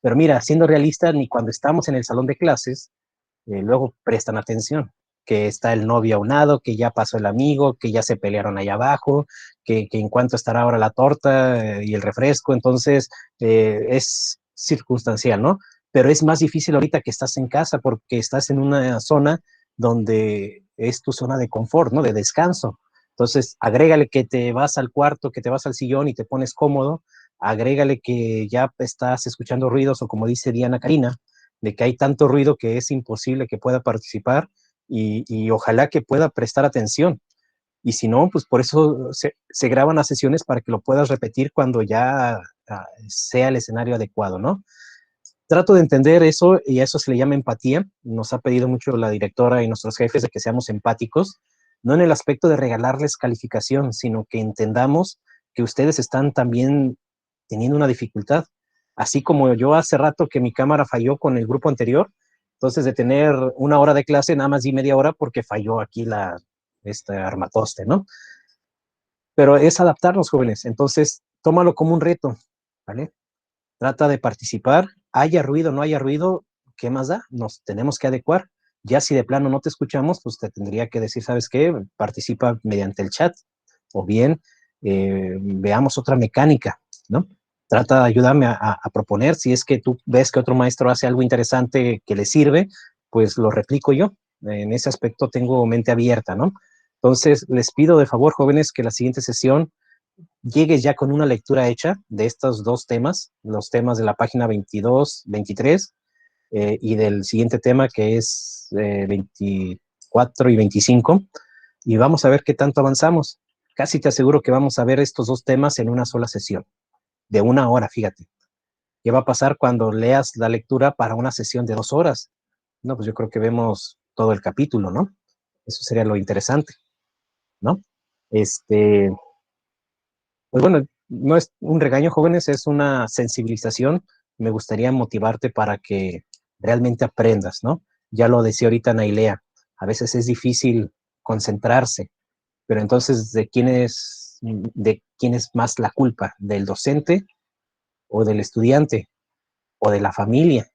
pero mira, siendo realista, ni cuando estamos en el salón de clases, luego prestan atención, que está el novio aunado, que ya pasó el amigo, que ya se pelearon allá abajo, que en cuanto estará ahora la torta y el refresco, entonces es circunstancial, ¿no? Pero es más difícil ahorita que estás en casa porque estás en una zona donde es tu zona de confort, ¿no? De descanso. Entonces, agrégale que te vas al cuarto, que te vas al sillón y te pones cómodo, agrégale que ya estás escuchando ruidos o como dice Diana Karina, de que hay tanto ruido que es imposible que pueda participar y ojalá que pueda prestar atención. Y si no, pues por eso se graban las sesiones para que lo puedas repetir cuando ya sea el escenario adecuado, ¿no? Trato de entender eso y a eso se le llama empatía. Nos ha pedido mucho la directora y nuestros jefes de que seamos empáticos, no en el aspecto de regalarles calificación, sino que entendamos que ustedes están también teniendo una dificultad. Así como yo hace rato que mi cámara falló con el grupo anterior, entonces de tener una hora de clase, nada más di media hora porque falló aquí este armatoste, ¿no? Pero es adaptarnos, jóvenes. Entonces, tómalo como un reto, ¿vale? Trata de participar, haya ruido, no haya ruido, ¿qué más da? Nos tenemos que adecuar. Ya si de plano no te escuchamos, pues te tendría que decir, ¿sabes qué? Participa mediante el chat o bien veamos otra mecánica, ¿no? Trata de ayudarme a proponer, si es que tú ves que otro maestro hace algo interesante que le sirve, pues lo replico yo. En ese aspecto tengo mente abierta, ¿no? Entonces, les pido de favor, jóvenes, que la siguiente sesión llegues ya con una lectura hecha de estos dos temas, los temas de la página 22, 23 y del siguiente tema que es 24 y 25 y vamos a ver qué tanto avanzamos. Casi te aseguro que vamos a ver estos dos temas en una sola sesión, de una hora, fíjate. ¿Qué va a pasar cuando leas la lectura para una sesión de 2 horas? No, pues yo creo que vemos todo el capítulo, ¿no? Eso sería lo interesante, ¿no? Este, Pues bueno, no es un regaño, jóvenes, es una sensibilización. Me gustaría motivarte para que realmente aprendas, ¿no? Ya lo decía ahorita Nailea, a veces es difícil concentrarse, pero entonces, de quién es más la culpa? ¿Del docente o del estudiante o de la familia?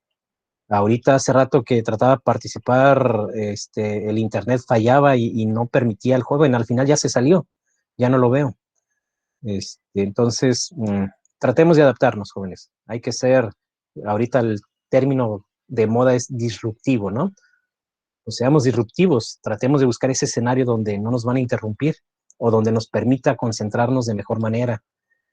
Ahorita hace rato que trataba de participar, el internet fallaba y no permitía al joven, al final ya se salió, ya no lo veo. Entonces, tratemos de adaptarnos, jóvenes. Hay que ser, ahorita el término de moda es disruptivo, ¿no? O seamos disruptivos, tratemos de buscar ese escenario donde no nos van a interrumpir o donde nos permita concentrarnos de mejor manera.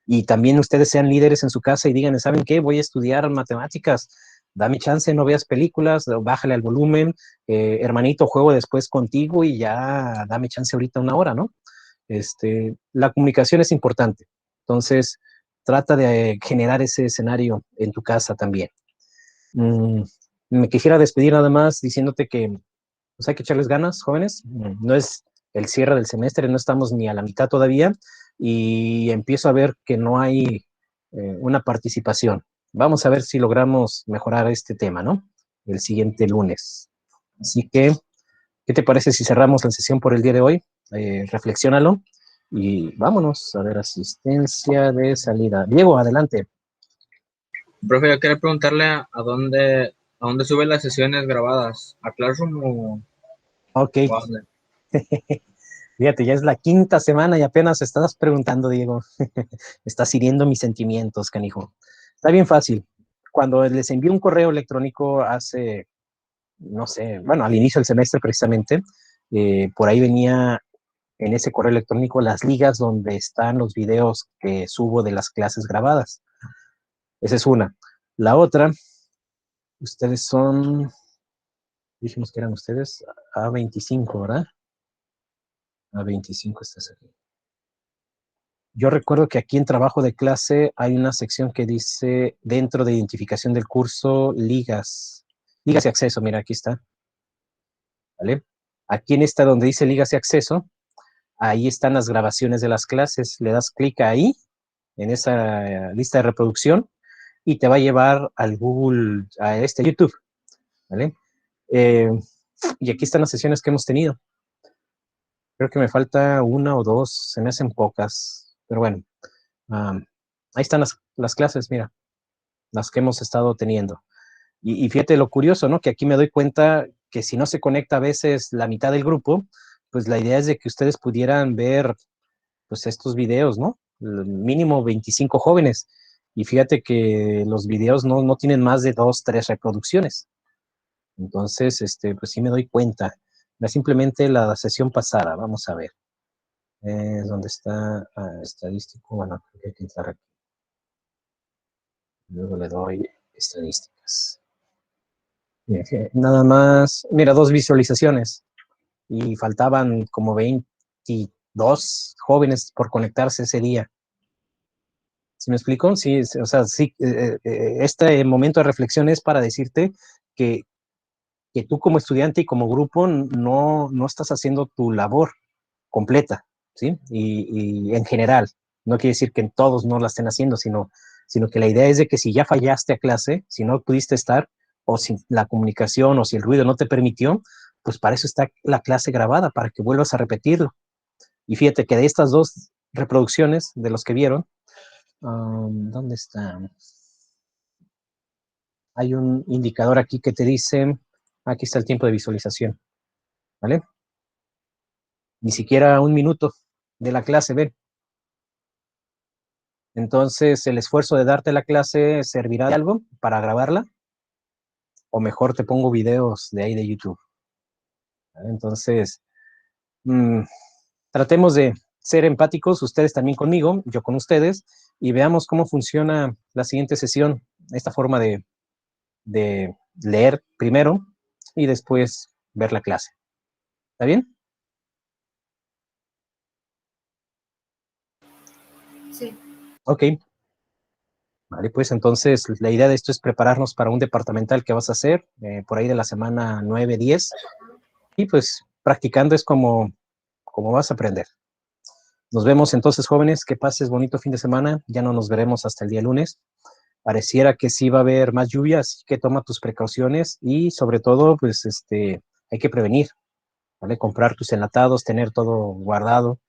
Y también ustedes sean líderes en su casa y digan, ¿saben qué? Voy a estudiar matemáticas, dame chance, no veas películas, bájale al volumen, hermanito, juego después contigo y ya dame chance ahorita una hora, ¿no? La comunicación es importante. Entonces, trata de generar ese escenario en tu casa también. Me quisiera despedir nada más diciéndote que pues hay que echarles ganas, jóvenes. No es el cierre del semestre, no estamos ni a la mitad todavía y empiezo a ver que no hay una participación. Vamos a ver si logramos mejorar este tema, ¿no? El siguiente lunes. Así que, ¿qué te parece si cerramos la sesión por el día de hoy? Reflexiónalo y vámonos a ver asistencia de salida. Diego, adelante.
Profe, yo quería preguntarle a dónde suben las sesiones grabadas, ¿a Classroom
Ok.
o a dónde?
Fíjate, ya es la quinta semana y apenas estás preguntando, Diego. Estás hiriendo mis sentimientos, canijo. Está bien fácil. Cuando les envié un correo electrónico hace, no sé, bueno, al inicio del semestre precisamente, por ahí venía en ese correo electrónico las ligas donde están los videos que subo de las clases grabadas. Esa es una. La otra, ustedes son, dijimos que eran ustedes, A25, ¿verdad? A25 estás aquí. Yo recuerdo que aquí en trabajo de clase hay una sección que dice, dentro de identificación del curso, ligas y acceso. Mira, aquí está. ¿Vale? Aquí en esta donde dice ligas y acceso, ahí están las grabaciones de las clases. Le das clic ahí, en esa lista de reproducción, y te va a llevar al Google, a YouTube. ¿Vale? Y aquí están las sesiones que hemos tenido. Creo que me falta una o dos, se me hacen pocas, pero bueno. Ahí están las clases, mira, las que hemos estado teniendo. Y fíjate lo curioso, ¿no? Que aquí me doy cuenta que si no se conecta a veces la mitad del grupo, pues la idea es de que ustedes pudieran ver, pues, estos videos, ¿no? Mínimo 25 jóvenes. Y fíjate que los videos no tienen más de 2, 3 reproducciones. Entonces, pues sí me doy cuenta. Simplemente la sesión pasada, vamos a ver. ¿Dónde está? Estadístico. Bueno, creo que hay que entrar aquí. Luego le doy estadísticas. Nada más, mira, 2 visualizaciones. Y faltaban como 22 jóvenes por conectarse ese día. ¿Sí me explico? Sí, o sea, sí, este momento de reflexión es para decirte que tú como estudiante y como grupo no estás haciendo tu labor completa, ¿sí? Y en general, no quiere decir que todos no la estén haciendo, sino que la idea es de que si ya fallaste a clase, si no pudiste estar, o si la comunicación o si el ruido no te permitió, pues para eso está la clase grabada, para que vuelvas a repetirlo. Y fíjate que de estas 2 reproducciones de los que vieron, ¿dónde está? Hay un indicador aquí que te dice, aquí está el tiempo de visualización, ¿vale? Ni siquiera 1 minuto de la clase, ven. Entonces, ¿el esfuerzo de darte la clase servirá de algo para grabarla? O mejor te pongo videos de ahí de YouTube. ¿Vale? Entonces, tratemos de ser empáticos, ustedes también conmigo, yo con ustedes, y veamos cómo funciona la siguiente sesión, esta forma de leer primero y después ver la clase. ¿Está bien?
Sí.
Ok. Vale, pues entonces la idea de esto es prepararnos para un departamental que vas a hacer por ahí de la semana 9, 10, y pues practicando es como vas a aprender. Nos vemos entonces, jóvenes, que pases bonito fin de semana, ya no nos veremos hasta el día lunes. Pareciera que sí va a haber más lluvia, así que toma tus precauciones y sobre todo, pues hay que prevenir, ¿vale? Comprar tus enlatados, tener todo guardado,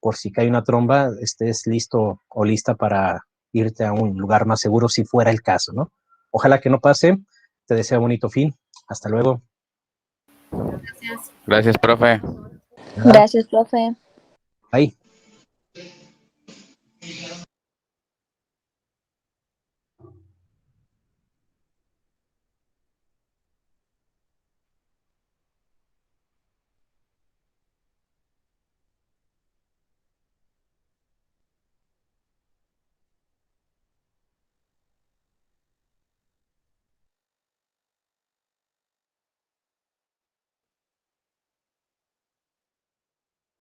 por si cae una tromba, estés listo o lista para irte a un lugar más seguro si fuera el caso, ¿no? Ojalá que no pase. Te deseo bonito fin. Hasta luego.
Gracias.
Gracias, profe.
Nada.
Gracias, profe.
Bye.